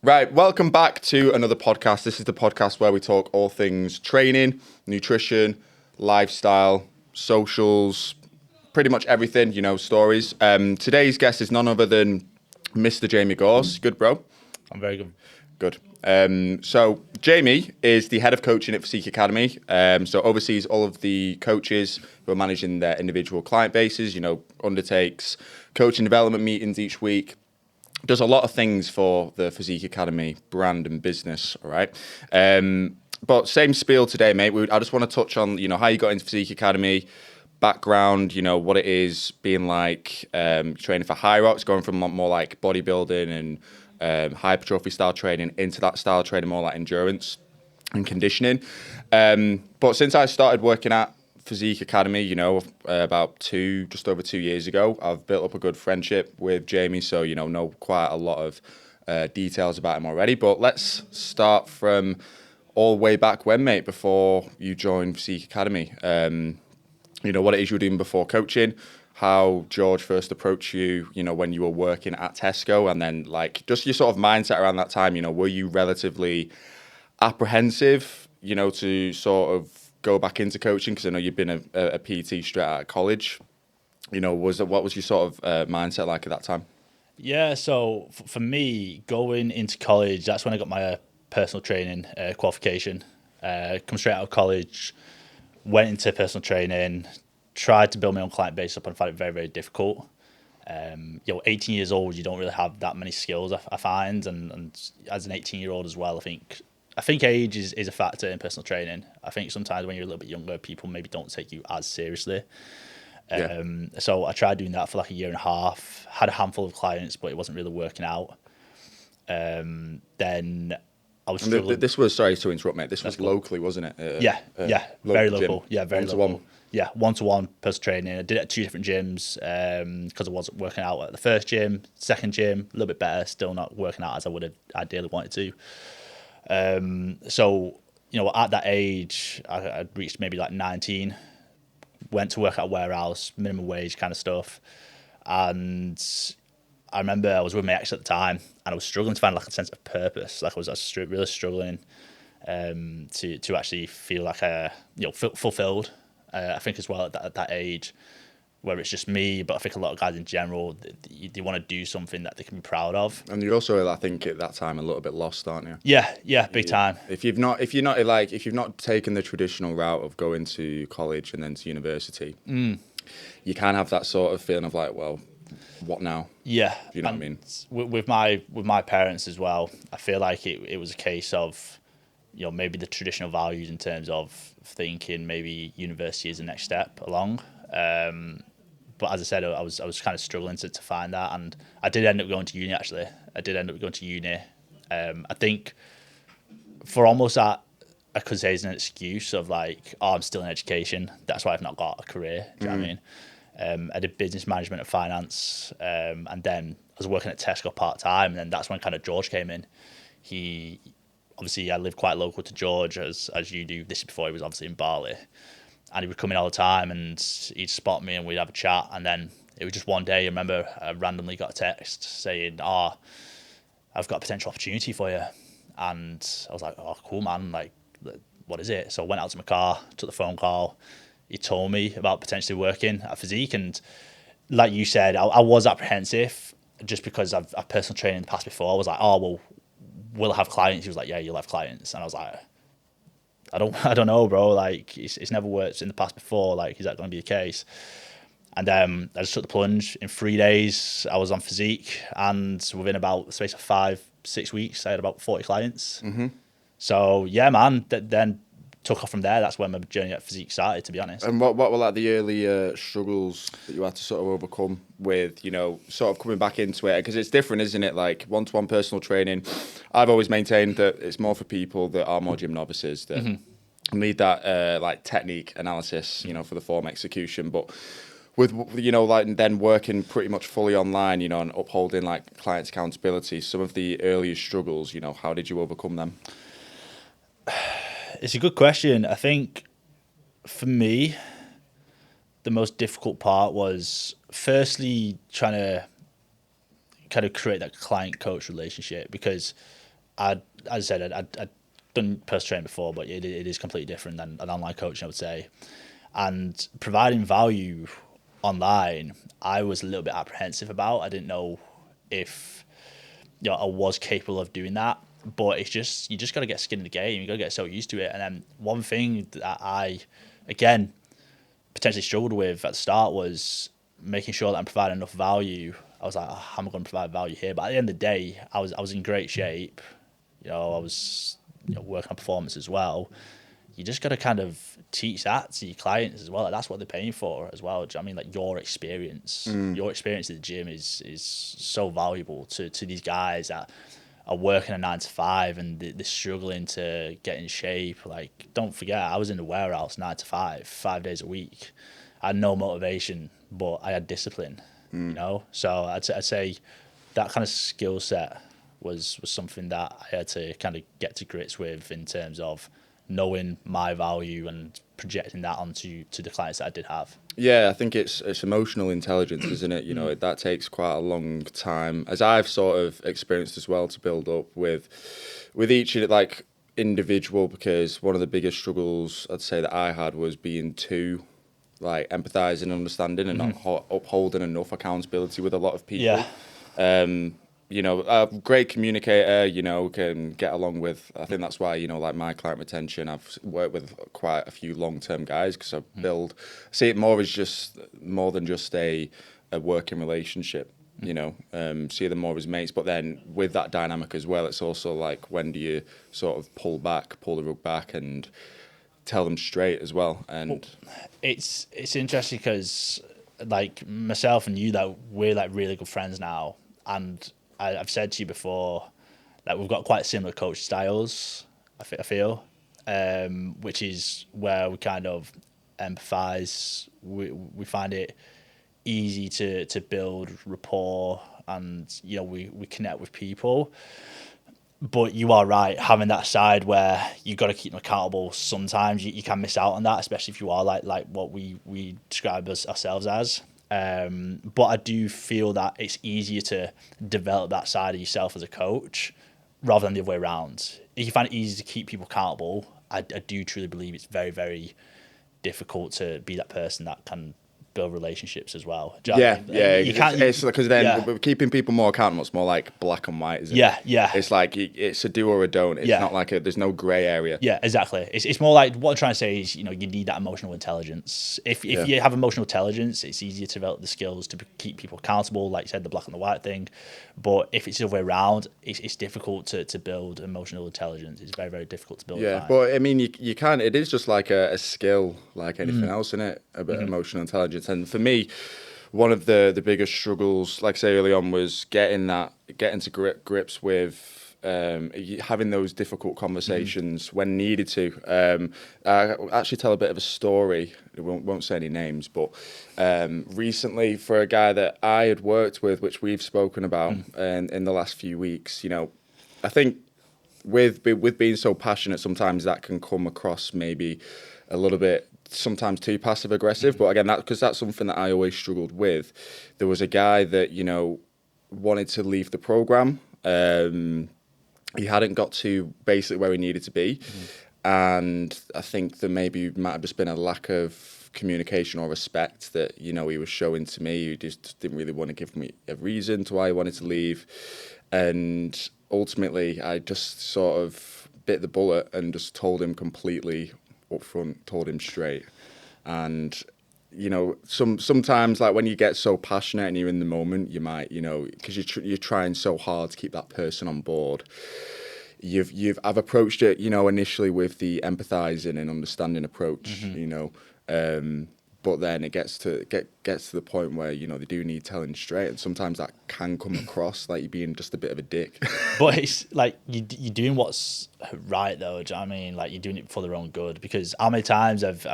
Right, welcome back to another podcast. This is the podcast where we talk all things training, nutrition, lifestyle, socials, pretty much everything, stories. Today's guest is none other than Mr. Jamie Gorse. Good, bro? I'm very good. Good. So Jamie is the head of coaching at Physique Academy. So oversees all of the coaches who are managing their individual client bases, undertakes coaching development meetings each week. Does a lot of things for the Physique Academy brand and business, all right? But same spiel today, mate. I just want to touch on, how you got into Physique Academy, background, what it is being like training for Hyrox, going from more like bodybuilding and hypertrophy style training into that style training, more like endurance and conditioning. But since I started working at Physique Academy, about just over 2 years ago, I've built up a good friendship with Jamie, so know quite a lot of details about him already. But let's start from all the way back when, mate, before you joined Physique Academy. What it is you were doing before coaching, how George first approached you, when you were working at Tesco, and then just your sort of mindset around that time. Were you relatively apprehensive, to sort of go back into coaching? Because I know you've been a PT straight out of college. What was your sort of mindset like at that time? Yeah, so for me, going into college, that's when I got my personal training qualification. Come straight out of college, went into personal training, tried to build my own client base up and found it very, very difficult. 18 years old, you don't really have that many skills, I find. And as an 18-year-old as well, I think age is a factor in personal training. I think sometimes when you're a little bit younger, people maybe don't take you as seriously. Yeah. So I tried doing that for like a year and a half, had a handful of clients, but it wasn't really working out. Then I was struggling. This was, sorry to interrupt, mate, this was cool. locally, wasn't it? Yeah, very local. Gym. Yeah, very One-to-one. local. Yeah, one-to-one personal training. I did it at 2 different gyms because I wasn't working out at the first gym. Second gym, a little bit better, still not working out as I would have ideally wanted to. So, at that age, I reached maybe like 19, went to work at a warehouse, minimum wage kind of stuff. And I remember I was with my ex at the time and I was struggling to find like a sense of purpose. Like I was really struggling to actually feel like fulfilled. I think as well at that age, where it's just me, but I think a lot of guys in general, they want to do something that they can be proud of. And you're also, I think, at that time a little bit lost, aren't you? Yeah, big time. If you've not taken the traditional route of going to college and then to university, you can have that sort of feeling of like, well, what now? Yeah, you know what I mean. With my parents as well, I feel like it was a case of, maybe the traditional values in terms of thinking maybe university is the next step along. But as I said, I was kind of struggling to find that, and I did end up going to uni. Actually, I did end up going to uni. I think for almost that, I could say is an excuse of like, oh, I'm still in education. That's why I've not got a career. Do you know what I mean? I did business management and finance, and then I was working at Tesco part time, and then that's when kind of George came in. I live quite local to George, as you do. This is before he was obviously in Bali. And he would come in all the time and he'd spot me and we'd have a chat. And then it was just one day, I remember I randomly got a text saying, I've got a potential opportunity for you. And I was like, oh, cool, man. Like, what is it? So I went out to my car, took the phone call. He told me about potentially working at Physique. And like you said, I was apprehensive just because I've personal training in the past before. I was like, oh, well, will I have clients? He was like, yeah, you'll have clients. And I was like, I don't know, bro. Like, it's never worked in the past before. Like, is that going to be the case? And I just took the plunge. In 3 days, I was on Physique, and within about the space of 5-6 weeks, I had about 40 clients. Mm-hmm. So yeah, man. Then took off from there. That's when my journey at Physique started, to be honest. And what were like the early struggles that you had to sort of overcome with, sort of coming back into it? Because it's different, isn't it? Like one-to-one personal training, I've always maintained that it's more for people that are more gym novices that need that like technique analysis, for the form execution. But with, like then working pretty much fully online, and upholding like clients' accountability, some of the earlier struggles, how did you overcome them? It's a good question. I think for me, the most difficult part was firstly trying to kind of create that client-coach relationship, because as I said, I'd done personal training before, but it is completely different than an online coaching, I would say. And providing value online, I was a little bit apprehensive about. I didn't know if I was capable of doing that. But it's just, you just got to get skin in the game. You got to get so used to it. And then one thing that I, again, potentially struggled with at the start was making sure that I'm providing enough value. I was like, how am I going to provide value here? But at the end of the day, I was in great shape. I was working on performance as well. You just got to kind of teach that to your clients as well. Like, that's what they're paying for as well. Do you know what I mean? Like, your experience at the gym is so valuable to these guys that are working a 9 to 5 and they're struggling to get in shape. Like, don't forget, I was in the warehouse 9 to 5 days a week. I had no motivation, but I had discipline. So I'd say that kind of skill set was something that I had to kind of get to grips with in terms of knowing my value and projecting that onto the clients that I did have. Yeah, I think it's emotional intelligence, isn't it? That takes quite a long time, as I've sort of experienced as well, to build up with each like individual, because one of the biggest struggles I'd say that I had was being too like empathizing and understanding and not upholding enough accountability with a lot of people. Yeah. A great communicator, can get along with. I think that's why, like my client retention, I've worked with quite a few long-term guys because I see it more as just more than just a working relationship, see them more as mates. But then with that dynamic as well, it's also like, when do you sort of pull the rug back and tell them straight as well? And it's interesting because like myself and you, that we're like really good friends now, and I've said to you before, like, we've got quite similar coach styles, I feel, which is where we kind of empathise. We find it easy to build rapport, and we connect with people. But you are right, having that side where you got to keep them accountable. Sometimes you can miss out on that, especially if you are like what we describe ourselves as. But I do feel that it's easier to develop that side of yourself as a coach rather than the other way around. If you find it easy to keep people accountable, I do truly believe it's very, very difficult to be that person that can build relationships as well. You can't, it's because then keeping people more accountable, it's more like black and white, isn't it? Yeah. It's like it's a do or a don't. It's not like there's no grey area. Yeah, exactly. It's more like, what I'm trying to say is, you need that emotional intelligence. If you have emotional intelligence, it's easier to develop the skills to keep people accountable, like you said, the black and the white thing. But if it's the other way around, it's difficult to build emotional intelligence. It's very, very difficult to build. Yeah, but I mean, you can. It is just like a skill, like anything else, isn't it? A bit of emotional intelligence. And for me, one of the biggest struggles, like I say early on, was getting to grips with having those difficult conversations when needed to. I actually tell a bit of a story. I won't say any names, but recently, for a guy that I had worked with, which we've spoken about in the last few weeks, I think with being so passionate, sometimes that can come across maybe a little bit, sometimes too passive aggressive. But again, because that's something that I always struggled with. There was a guy that wanted to leave the program. He hadn't got to basically where he needed to be, and I think there maybe might have just been a lack of communication or respect that he was showing to me. He just didn't really want to give me a reason to why he wanted to leave, and ultimately I just sort of bit the bullet and just told him completely up front, told him straight. And sometimes, like, when you get so passionate and you're in the moment, you might, because you're trying so hard to keep that person on board. I've approached it, initially with the empathizing and understanding approach, but then it gets to the point where they do need telling straight, and sometimes that can come across like you're being just a bit of a dick. But it's like you're doing what's right, though. Do you know what I mean? Like, you're doing it for their own good. Because how many times I've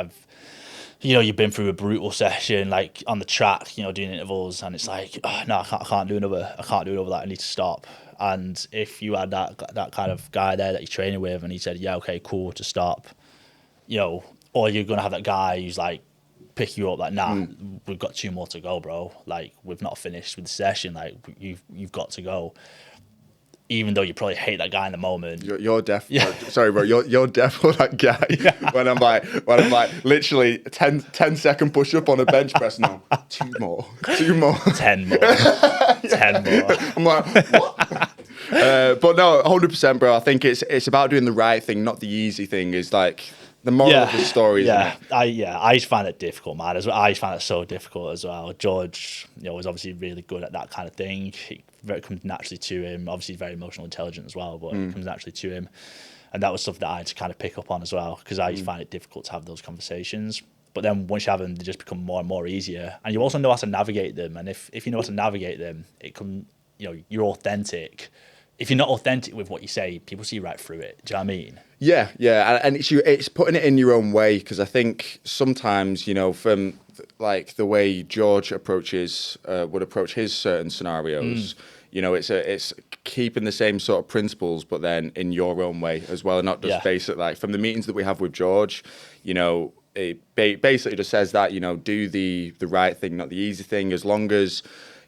you've been through a brutal session, like on the track, doing intervals, and it's like, oh, no, I can't do another. I can't do another. That I need to stop. And if you had that kind of guy there that you're training with, and he said, yeah, okay, cool, to stop, or you're gonna have that guy who's like, pick you up, like, nah, we've got 2 more to go, bro. Like, we've not finished with the session. Like, you've got to go. even though you probably hate that guy in the moment. You're deaf. Yeah. Sorry, bro. You're definitely that guy. When I'm like literally 10-second push up on a bench press. No, 2 more. 10 more. 10 more. I'm like, what? But no, 100%, bro. I think it's about doing the right thing, not the easy thing. Is like the moral of the story. I just find it difficult, man. I just find it so difficult as well. George, was obviously really good at that kind of thing. It comes naturally to him. Obviously, he's very emotional, intelligent as well, but it comes naturally to him. And that was stuff that I had to kind of pick up on as well, because I just find it difficult to have those conversations. But then once you have them, they just become more and more easier. And you also know how to navigate them. And if you know how to navigate them, you're authentic. If you're not authentic with what you say, people see right through it. Do you know what I mean? Yeah, and it's putting it in your own way, because I think sometimes, from like the way George would approach his certain scenarios, it's keeping the same sort of principles, but then in your own way as well, and not just basic. Like from the meetings that we have with George, it basically just says that do the right thing, not the easy thing, as long as.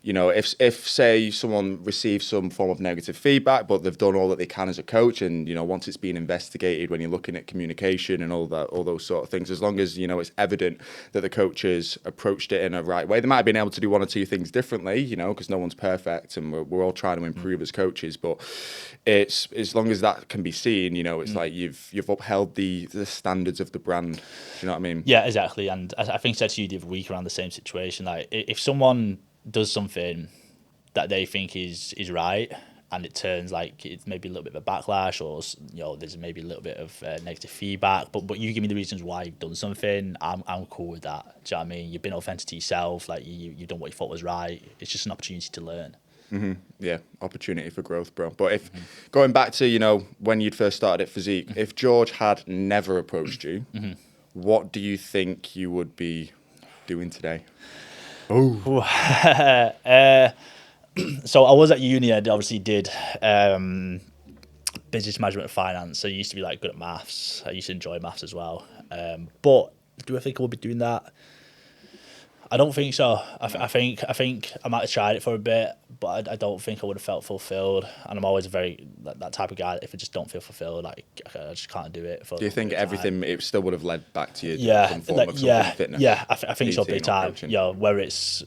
If say someone receives some form of negative feedback, but they've done all that they can as a coach, and once it's been investigated, when you're looking at communication and all those sort of things, as long as it's evident that the coaches approached it in a right way, they might have been able to do 1 or 2 things differently, because no one's perfect, and we're all trying to improve as coaches. But it's as long as that can be seen, it's like you've upheld the standards of the brand. Do you know what I mean? Yeah, exactly. And I think I said to you the other week around the same situation, like if someone does something that they think is right, and it turns like it's maybe a little bit of a backlash, or there's maybe a little bit of negative feedback, but you give me the reasons why you've done something, I'm cool with that. Do you know what I mean? You've been authentic to yourself, like you've done what you thought was right. It's just an opportunity to learn. Mm-hmm. Yeah, opportunity for growth, bro. But if going back to when you'd first started at Physique, if George had never approached you, what do you think you would be doing today? So I was at uni. I obviously did business management and finance. So I used to be like good at maths. I used to enjoy maths as well. But do I think I would be doing that? I don't think so. I think I might have tried it for a bit, but I don't think I would have felt fulfilled. And I'm always that type of guy that if I just don't feel fulfilled, like I just can't do it. Do you think everything it still would have led back to you? Some form of fitness? Yeah, I think so big time. Whether it's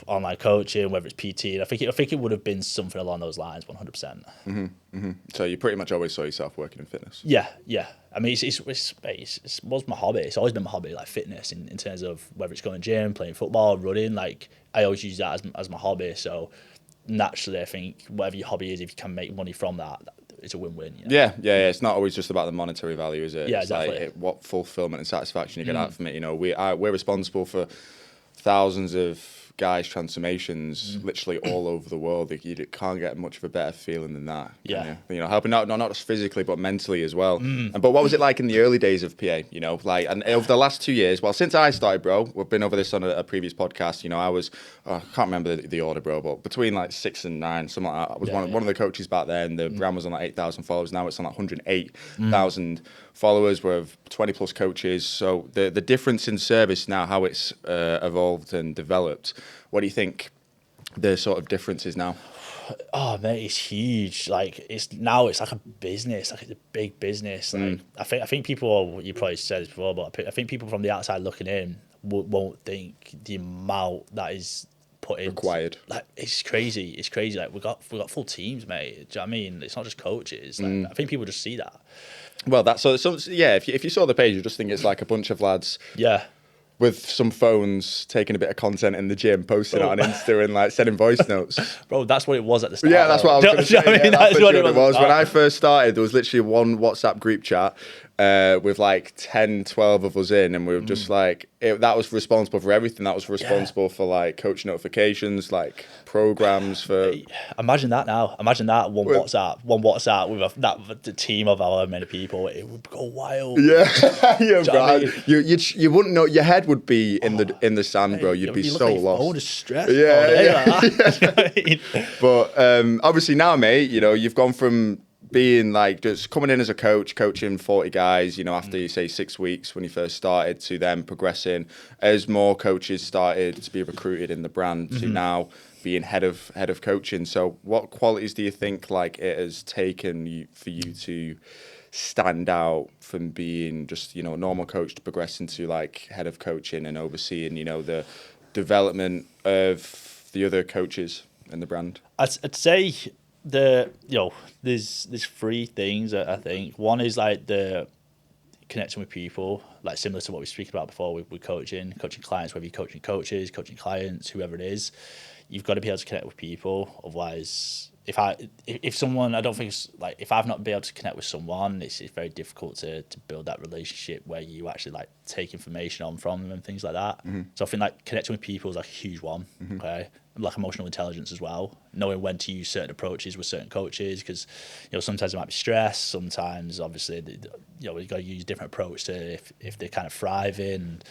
online coaching, whether it's PT, I think it would have been something along those lines, 100%. So you pretty much always saw yourself working in fitness. Yeah. I mean, it was my hobby. It's always been my hobby, like fitness, in terms of whether it's going to gym, playing football, running. Like I always use that as my hobby. So naturally, I think whatever your hobby is, if you can make money from that, it's a win-win. Yeah. It's not always just about the monetary value, is it? Yeah, it's exactly. Like what fulfillment and satisfaction you get out from it. We're responsible for thousands of guys' transformations literally all over the world. You can't get much of a better feeling than that. Helping out not just physically but mentally as well. But what was it like in the early days of PA? And over the last 2 years, well, since I started, bro, we've been over this on a previous podcast. I was I can't remember the order, bro, but between like 6 and 9, something like that. I was one of the coaches back then. The brand was on like 8,000 followers. Now it's on like 108,000 followers. We're 20 plus coaches. So the difference in service now, how it's evolved and developed. What do you think the sort of difference is now? Oh mate, it's huge. Like it's like a business. Like it's a big business. Like I think people, you probably said this before, but I think people from the outside looking in won't think the amount that is put in required. Like it's crazy. It's crazy. Like we got full teams, mate. Do you know what I mean? It's not just coaches. Like, I think people just see that. Well, that's so yeah. If you saw the page, you just think it's like a bunch of lads. Yeah. With some phones, taking a bit of content in the gym, posting it on Insta and like sending voice notes. Bro, that's what it was at the start. Yeah, that's what I was going to say. I mean, that's what it was. When I first started, there was literally one WhatsApp group chat with like 10, 12 of us in, and we were just like, that was responsible for everything. That was responsible for like coach notifications, like programs for. Imagine that now. Imagine that one WhatsApp with the team of however many people. It would go wild. Yeah, bro. You wouldn't know. Your head would be in the sand, bro. You'd be so lost. Oh, the stress. Yeah. But obviously now, mate, you've gone from being like just coming in as a coach, coaching 40 guys, after you say 6 weeks when you first started, to then progressing as more coaches started to be recruited in the brand, to now being head of coaching. So what qualities do you think like it has taken for you to stand out from being just, you know, a normal coach to progress into like head of coaching and overseeing, you know, the development of the other coaches in the brand? I'd say there's three things that I think. One is like the connecting with people, like similar to what we were speaking about before with coaching clients, whether you're coaching coaches, coaching clients, whoever it is, you've got to be able to connect with people. Otherwise, if someone, I don't think it's like, if I've not been able to connect with someone, it's very difficult to build that relationship where you actually like take information on from them and things like that. So I think like connecting with people is like a huge one. Okay. Like emotional intelligence as well, knowing when to use certain approaches with certain coaches, because you know sometimes it might be stress, sometimes obviously you know we've got to use different approach to if they're kind of thriving.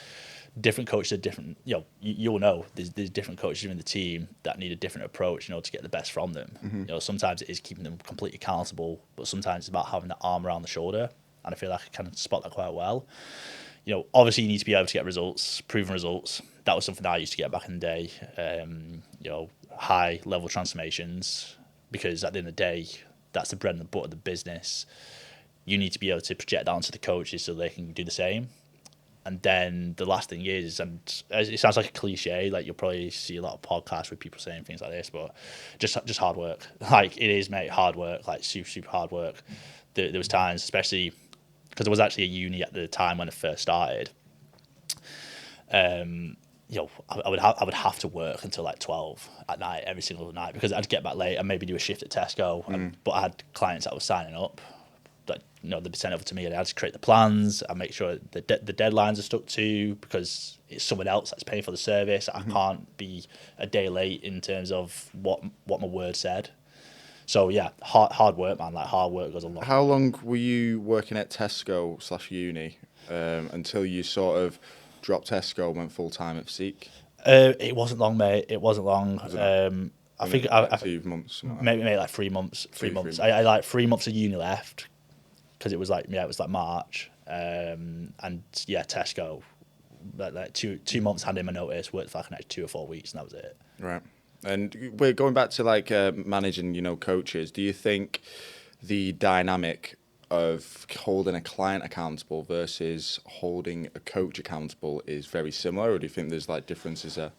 Different coaches are different. You know, you'll know there's different coaches in the team that need a different approach, you know, to get the best from them. You know, sometimes it is keeping them completely accountable, but sometimes it's about having that arm around the shoulder, and I feel like I can spot that quite well. You know, obviously you need to be able to get results, proven results. That was something that I used to get back in the day. You know, high level transformations, because at the end of the day, that's the bread and the butter of the business. You need to be able to project that onto the coaches so they can do the same. And then the last thing is, and it sounds like a cliche, like you'll probably see a lot of podcasts with people saying things like this, but just hard work. Like it is, mate, hard work, like super hard work. There was times, especially because I was actually at uni at the time when it first started. You know, I would have to work until like 12 at night every single night, because I'd get back late and maybe do a shift at Tesco. But I had clients that were signing up that, you know, they'd be sent over to me, and I had to create the plans and make sure the deadlines are stuck to, because it's someone else that's paying for the service. I can't be a day late in terms of what my word said. So yeah, hard work, man. Like hard work goes a long way. How long were you working at Tesco/uni until you sort of dropped Tesco and went full time at Physique? It wasn't long, mate. It wasn't long. I think like 2 months. Maybe like 3 months. 3 months. months. I like 3 months of uni left, because it was like March, and yeah, Tesco. Like 2 months, handed in my notice, worked for like an extra 2 or 4 weeks, and that was it. Right. And we're going back to like managing, you know, coaches. Do you think the dynamic of holding a client accountable versus holding a coach accountable is very similar, or do you think there's like differences there?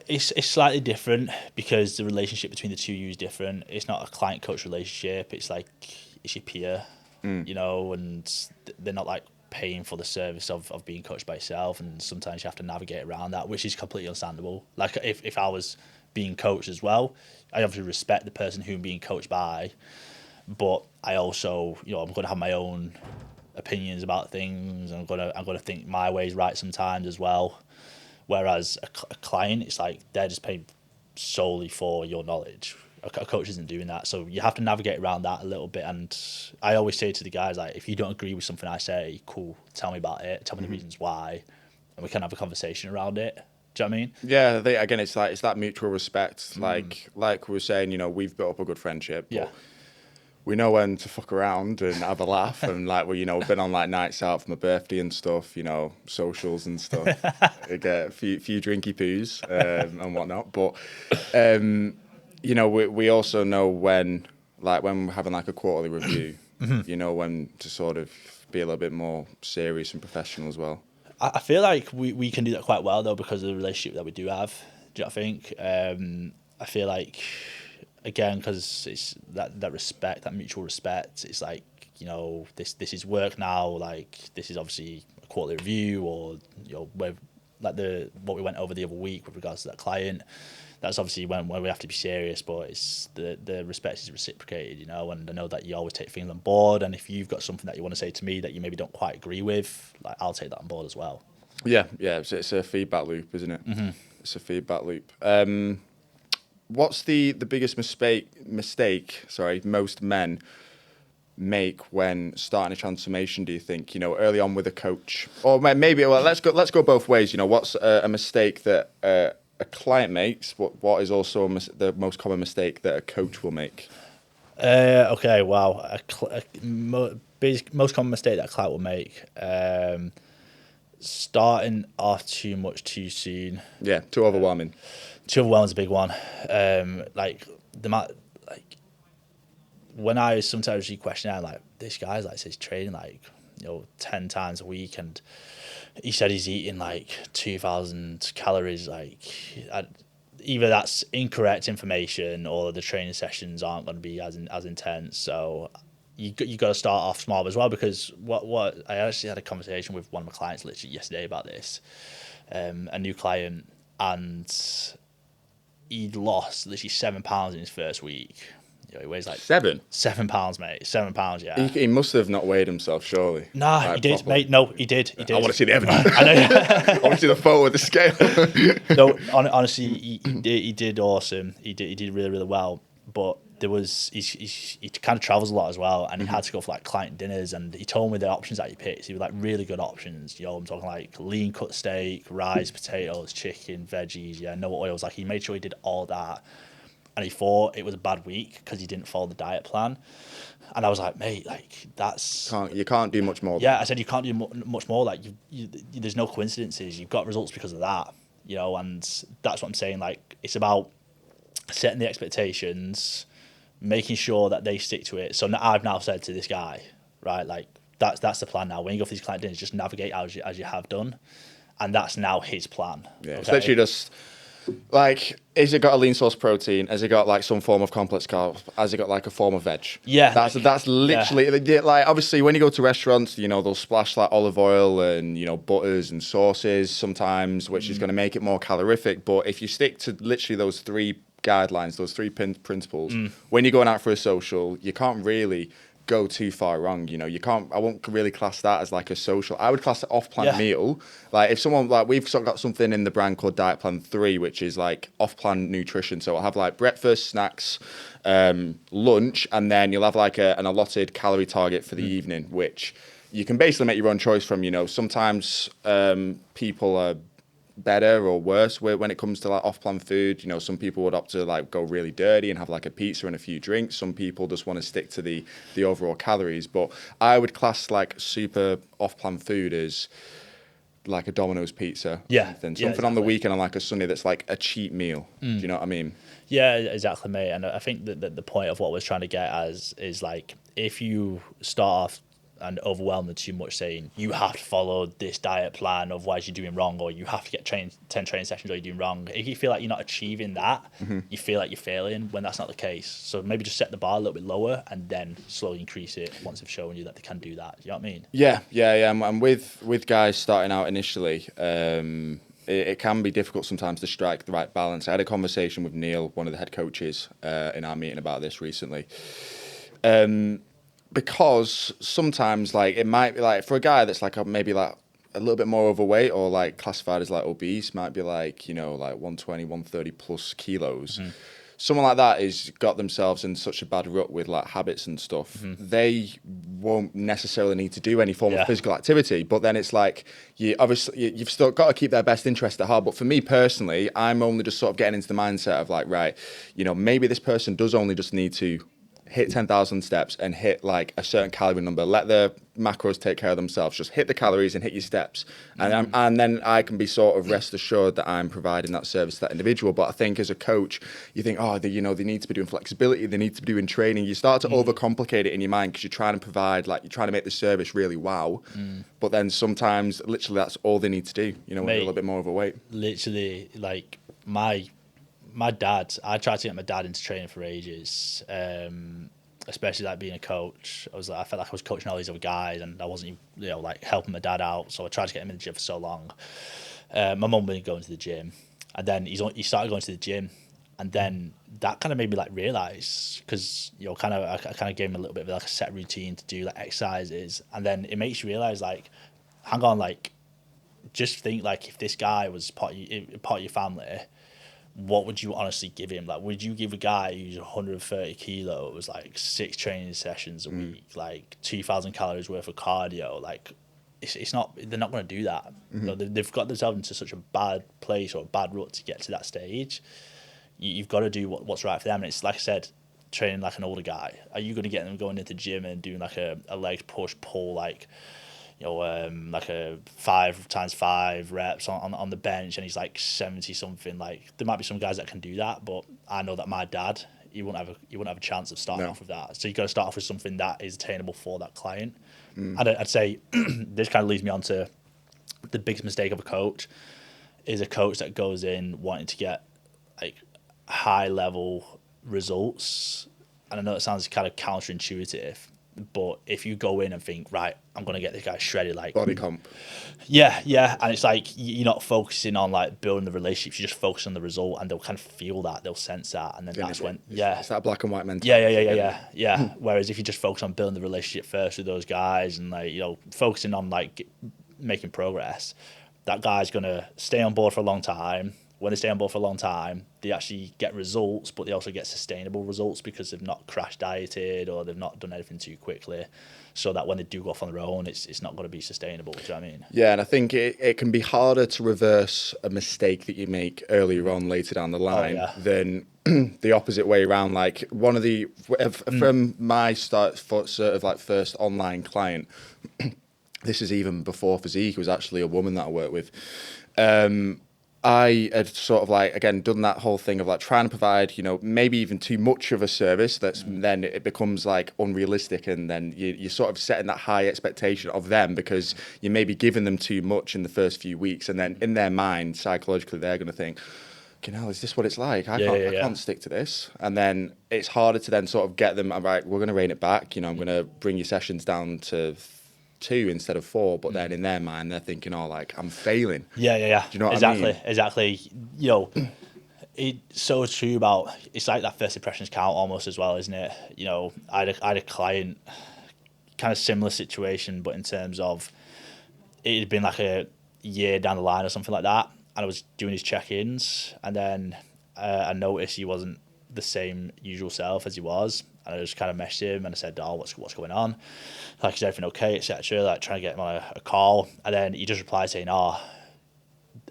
It's slightly different, because the relationship between the two of you is different. It's not a client-coach relationship. It's like it's your peer, you know, and they're not like paying for the service of being coached by yourself, and sometimes you have to navigate around that, which is completely understandable. Like if I was being coached as well, I obviously respect the person who I'm being coached by, but I also, you know, I'm going to have my own opinions about things. I'm going to think my way's right sometimes as well. Whereas a client, it's like they're just paying solely for your knowledge. A coach isn't doing that, so you have to navigate around that a little bit. And I always say to the guys, like, if you don't agree with something I say, cool, tell me about it, tell me the reasons why, and we can have a conversation around it. Do you know what I mean? Yeah, again, it's that mutual respect. Like we were saying, you know, we've built up a good friendship. But we know when to fuck around and have a laugh, and like we've been on like nights out for my birthday and stuff, you know, socials and stuff. I get a few drinky poos and whatnot, but you know, we also know when we're having like a quarterly review, you know, when to sort of be a little bit more serious and professional as well. I feel like we can do that quite well though, because of the relationship that we do have. Do you know what I think? I feel like, again, because it's that respect, that mutual respect. It's like, you know, this is work now. Like this is obviously a quarterly review, or you know, what we went over the other week with regards to that client. That's obviously when we have to be serious, but it's the respect is reciprocated, you know. And I know that you always take things on board. And if you've got something that you want to say to me that you maybe don't quite agree with, like I'll take that on board as well. Yeah. It's a feedback loop, isn't it? It's a feedback loop. What's the biggest mistake most men make when starting a transformation, do you think, you know, early on with a coach? Or maybe, well, let's go both ways. You know, what's a mistake that a client makes? What is also the most common mistake that a coach will make? Okay, wow. Most common mistake that a client will make, starting off too much too soon. Yeah, too overwhelming. Too overwhelmed is a big one. Like when I sometimes read questionnaire, like this guy's like says training like 10 times a week, and he said he's eating like 2,000 calories. Like either that's incorrect information or the training sessions aren't going to be as intense. So you got to start off small as well, because what I actually had a conversation with one of my clients literally yesterday about this, a new client, and he'd lost literally 7 pounds in his first week. He weighs like 7 pounds, mate. 7 pounds, yeah. He must have not weighed himself, surely. Nah, like, he did, properly. mate. No, he did. I want to see the evidence. I know. I want to see the photo with the scale. No, honestly, he did awesome. He did really, really well. But there was he kind of travels a lot as well, and he had to go for like client dinners. And he told me the options that he picked. He were like really good options. I'm talking like lean cut steak, rice, potatoes, chicken, veggies. Yeah, no oils. Like he made sure he did all that. And he thought it was a bad week because he didn't follow the diet plan. And I was like, mate, like that's... You can't do much more. Yeah, I said you can't do much more. Like, there's no coincidences. You've got results because of that, and that's what I'm saying. Like, it's about setting the expectations, making sure that they stick to it. So I've now said to this guy, right, like, that's the plan now. When you go for these client dinners, just navigate as you have done. And that's now his plan. Yeah, okay? it's literally just... Like, has it got a lean source protein? Has it got like some form of complex carb? Has it got like a form of veg? Yeah, that's literally like obviously when you go to restaurants, they'll splash like olive oil and butters and sauces sometimes, which is going to make it more calorific. But if you stick to literally those 3 guidelines, those 3 principles, when you're going out for a social, you can't really go too far wrong. You can't. I won't really class that as like a social. I would class it off-plan meal. Like if someone like we've sort of got something in the brand called Diet Plan 3, which is like off-plan nutrition. So I'll have like breakfast, snacks, lunch, and then you'll have like an allotted calorie target for the evening, which you can basically make your own choice from. Sometimes people are better or worse when it comes to like off-plan food. Some people would opt to like go really dirty and have like a pizza and a few drinks. Some people just want to stick to the overall calories. But I would class like super off-plan food as like a Domino's pizza. Yeah. Something Exactly. on the weekend on like a Sunday that's like a cheap meal. Do you know what I mean? Yeah, exactly, mate. And I think that the point of what we're trying to get as is like, if you start off and overwhelm them too much, saying you have to follow this diet plan, otherwise you're doing wrong, or you have to get 10 training sessions, or you're doing wrong. If you feel like you're not achieving that, you feel like you're failing when that's not the case. So maybe just set the bar a little bit lower and then slowly increase it once they've shown you that they can do that. You know what I mean? Yeah. And with guys starting out initially, it can be difficult sometimes to strike the right balance. I had a conversation with Neil, one of the head coaches, in our meeting about this recently. Because sometimes like it might be like for a guy that's like maybe like a little bit more overweight or like classified as like obese, might be like like 120, 130 plus kilos. Someone like that has got themselves in such a bad rut with like habits and stuff. They won't necessarily need to do any form of physical activity, but then it's like you've still got to keep their best interest at heart. But for me personally, I'm only just sort of getting into the mindset of like, right, maybe this person does only just need to hit 10,000 steps and hit like a certain calorie number. Let the macros take care of themselves. Just hit the calories and hit your steps. And then I can be sort of rest assured that I'm providing that service to that individual. But I think as a coach, you think, they need to be doing flexibility. They need to be doing training. You start to overcomplicate it in your mind because you're trying to provide, like you're trying to make the service really wow. But then sometimes literally that's all they need to do, when they're a little bit more overweight. Literally, like my dad, I tried to get my dad into training for ages, especially like being a coach. I felt like I was coaching all these other guys and I wasn't, like helping my dad out. So I tried to get him in the gym for so long. My mum wasn't going to the gym, and then he started going to the gym, and then that kind of made me like realize, because I kind of gave him a little bit of like a set routine to do like exercises, and then it makes you realize like, hang on, like just think like if this guy was part of your family, what would you honestly give him? Like, would you give a guy who's 130 kilos, like 6 training sessions a week, like 2,000 calories worth of cardio? Like, it's not, they're not going to do that. They've got themselves into such a bad place or a bad rut to get to that stage. You've got to do what's right for them. And it's like I said, training like an older guy. Are you going to get them going into the gym and doing like a leg push, pull, like, like a 5x5 reps on the bench, and he's like 70 something. Like there might be some guys that can do that, but I know that my dad, he wouldn't have a chance of starting off with that. So you got to start off with something that is attainable for that client. And I'd say this kind of leads me on to the biggest mistake of a coach is a coach that goes in wanting to get like high level results. And I know it sounds kind of counterintuitive, but if you go in and think, right, I'm going to get this guy shredded, like Body comp. Yeah. And it's like, you're not focusing on like building the relationships, you just focus on the result, and they'll kind of feel that, they'll sense that. And then that's when, It's that black and white mentality. Yeah. Whereas if you just focus on building the relationship first with those guys and like, focusing on like making progress, that guy's going to stay on board for a long time. When they stay on board for a long time, they actually get results, but they also get sustainable results because they've not crash dieted or they've not done anything too quickly, so that when they do go off on their own, it's not going to be sustainable. Do you know what I mean? Yeah, and I think it can be harder to reverse a mistake that you make earlier on later down the line than the opposite way around. Like one of the, from my sort of like first online client, this is even before Physique, it was actually a woman that I worked with. I had sort of like, again, done that whole thing of like trying to provide, maybe even too much of a service that's then it becomes like unrealistic, and then you're sort of setting that high expectation of them because you may be giving them too much in the first few weeks, and then in their mind, psychologically, they're going to think, is this what it's like? I can't stick to this. And then it's harder to then sort of get them, all right, we're going to rein it back. I'm going to bring your sessions down to 2 instead of 4, but then in their mind they're thinking, I'm failing. Do you know what I mean? Exactly. It's so true about, it's like that first impressions count almost as well, isn't it? I had a client, kind of similar situation, but in terms of it had been like a year down the line or something like that, and I was doing his check-ins, and then I noticed he wasn't the same usual self as he was. And I just kind of messaged him and I said, what's going on? Like, is everything okay, etc. Like, trying to get him on a call. And then he just replied saying, I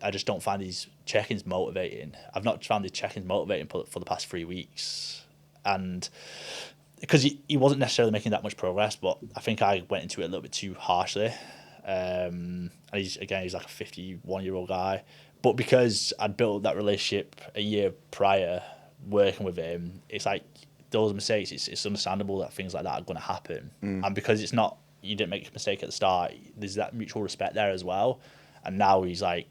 just don't find these check-ins motivating. I've not found these check-ins motivating for the past 3 weeks. And because he wasn't necessarily making that much progress, but I think I went into it a little bit too harshly. And he's like a 51-year-old guy. But because I'd built that relationship a year prior, working with him, it's like, those mistakes, it's understandable that things like that are going to happen. And because it's not, you didn't make a mistake at the start, there's that mutual respect there as well. And now he's like,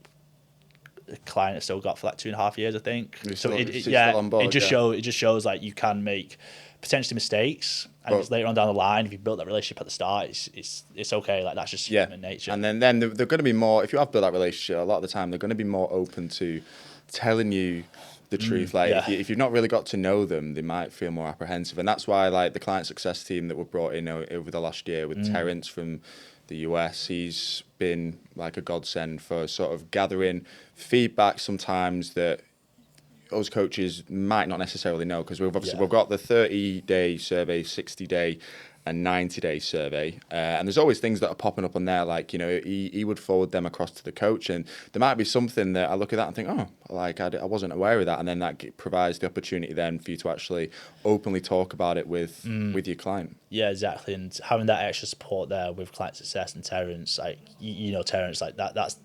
the client has still got for like 2.5 years, I think. It just shows like you can make potentially mistakes, and it's later on down the line, if you built that relationship at the start, it's okay. Like, that's just human nature. And then they're going to be more, if you have built that relationship, a lot of the time they're going to be more open to telling you the truth. If you've not really got to know them, they might feel more apprehensive. And that's why like the client success team that were brought in over the last year with Terrence from the US, he's been like a godsend for sort of gathering feedback sometimes that us coaches might not necessarily know, because we've got the 30-day survey, 60-day and 90-day survey, and there's always things that are popping up on there, like he would forward them across to the coach, and there might be something that I look at that and think, I wasn't aware of that, and then that provides the opportunity then for you to actually openly talk about it with your client. Yeah, exactly. And having that extra support there with client success and Terrence, like Terrence, like that's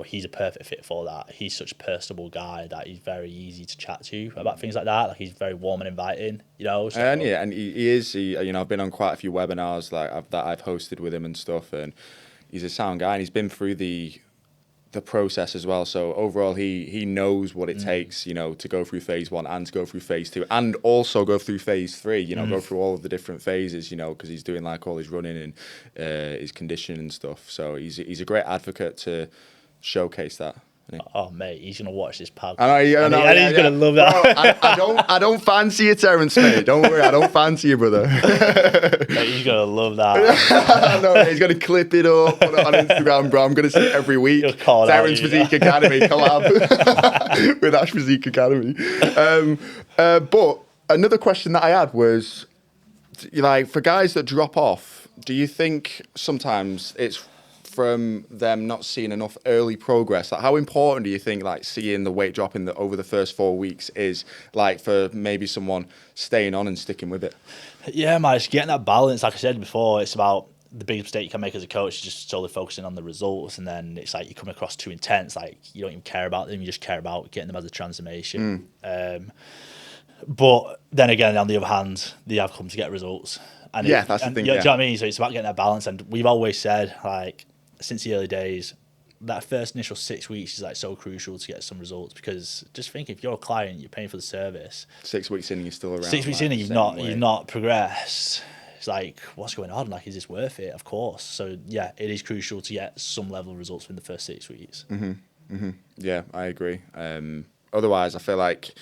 he's a perfect fit for that. He's such a personable guy that he's very easy to chat to about things like that. Like, he's very warm and inviting, So. And he is. I've been on quite a few webinars that I've hosted with him and stuff, and he's a sound guy, and he's been through the process as well. So overall, he knows what it takes, to go through phase 1 and to go through phase 2 and also go through phase 3. Go through all of the different phases. Because he's doing like all his running and his conditioning and stuff. So he's a great advocate to showcase that. Oh mate, he's gonna watch this podcast. I know, he's gonna love that. Bro, I don't fancy you, Terrence, mate. Don't worry, I don't fancy you, brother. Mate, he's gonna love that. I know, he's gonna clip it up, put it on Instagram, bro. I'm gonna see it every week. Terrence Physique Academy collab with Ash Physique Academy. But another question that I had was, like, for guys that drop off, do you think sometimes it's from them not seeing enough early progress? Like, how important do you think like seeing the weight drop over the first 4 weeks is, like, for maybe someone staying on and sticking with it? Yeah, man, it's getting that balance. Like I said before, it's about the biggest mistake you can make as a coach is just solely focusing on the results, and then it's like you come across too intense. Like you don't even care about them; you just care about getting them as a transformation. But then again, on the other hand, they have come to get results. And that's the thing. Do you know what I mean? So it's about getting that balance. And we've always said, like, since the early days, that first initial 6 weeks is like so crucial to get some results, because just think, if you're a client, you're paying for the service. 6 weeks in, and you're still around. 6 weeks in, and you've not progressed. It's like, what's going on? Like, is this worth it? Of course. So yeah, it is crucial to get some level of results within the first 6 weeks. Yeah, I agree. Otherwise, I feel like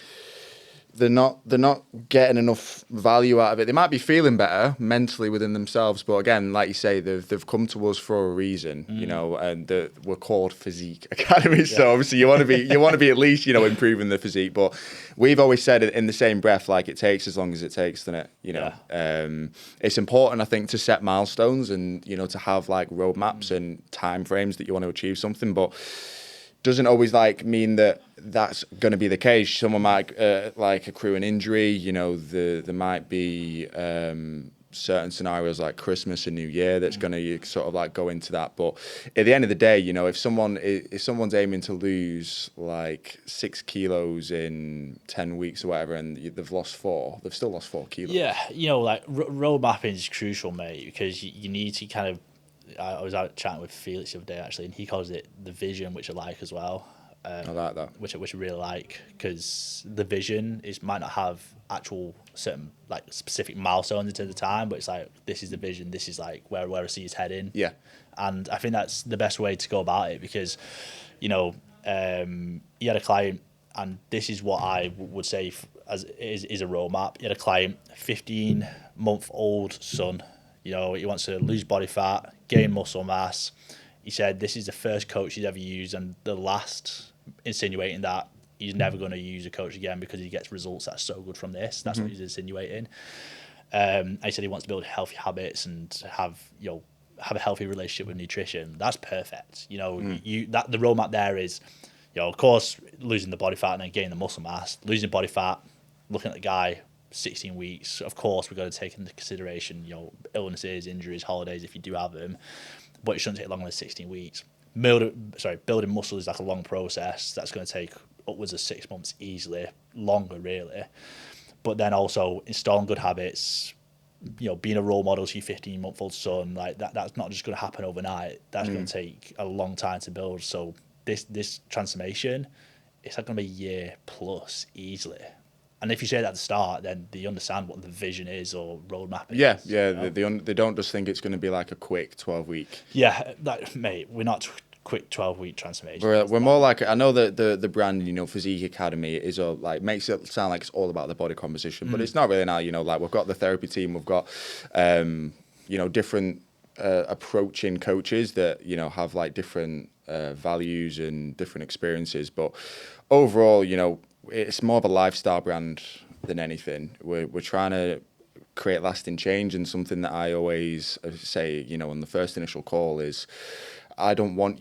they're not getting enough value out of it. They might be feeling better mentally within themselves, but again, like you say, they've come to us for a reason, you know, and we're called Physique Academy. So obviously you want to be at least, you know, improving the physique. But we've always said it in the same breath, like, it takes as long as it takes, doesn't it? You know, it's important, I think, to set milestones and, you know, to have like roadmaps and time frames that you want to achieve something, but doesn't always like mean that that's going to be the case. Someone might like accrue an injury. You know, there might be certain scenarios like Christmas and New Year that's going to sort of like go into that. But at the end of the day, you know, if someone's aiming to lose like 6 kilos in 10 weeks or whatever, and they've lost 4, they've still lost 4 kilos. Yeah, you know, like road mapping is crucial, mate, because you need to kind of. I was out chatting with Felix the other day, actually, and he calls it the vision, which I like as well. I like that. Which I really like, because the vision might not have actual certain like specific milestones in terms of time, but it's like, this is the vision, this is like where I see his heading. Yeah. And I think that's the best way to go about it, because, you know, you had a client, and this is what I would say is a roadmap. You had a client, 15-month-old son. You know, he wants to lose body fat, gain muscle mass. He said this is the first coach he's ever used, and the last, insinuating that he's never going to use a coach again because he gets results that's so good from this. That's what he's insinuating. He said he wants to build healthy habits and have a healthy relationship with nutrition. That's perfect. You know, the roadmap there is, you know, of course, losing the body fat and then gaining the muscle mass. Losing body fat, looking at the guy, 16 weeks. Of course, we've got to take into consideration, you know, illnesses, injuries, holidays if you do have them, but it shouldn't take longer than 16 weeks. Building muscle is like a long process that's going to take upwards of 6 months easily, longer really. But then also installing good habits, you know, being a role model to your 15-month-old son, like that's not just going to happen overnight. That's going to take a long time to build. So this transformation, it's like going to be a year plus easily. And if you say that at the start, then they understand what the vision is or roadmap is. Yeah. You know? They don't just think it's going to be like a quick 12-week. Yeah, mate, we're not quick 12-week transformation. We're more like, I know that the brand, you know, Physique Academy is like makes it sound like it's all about the body composition, but it's not really now. You know, like we've got the therapy team, we've got you know, different approaching coaches that, you know, have like different values and different experiences, but overall, you know, it's more of a lifestyle brand than anything. We're trying to create lasting change, and something that I always say, you know, on the first initial call is, I want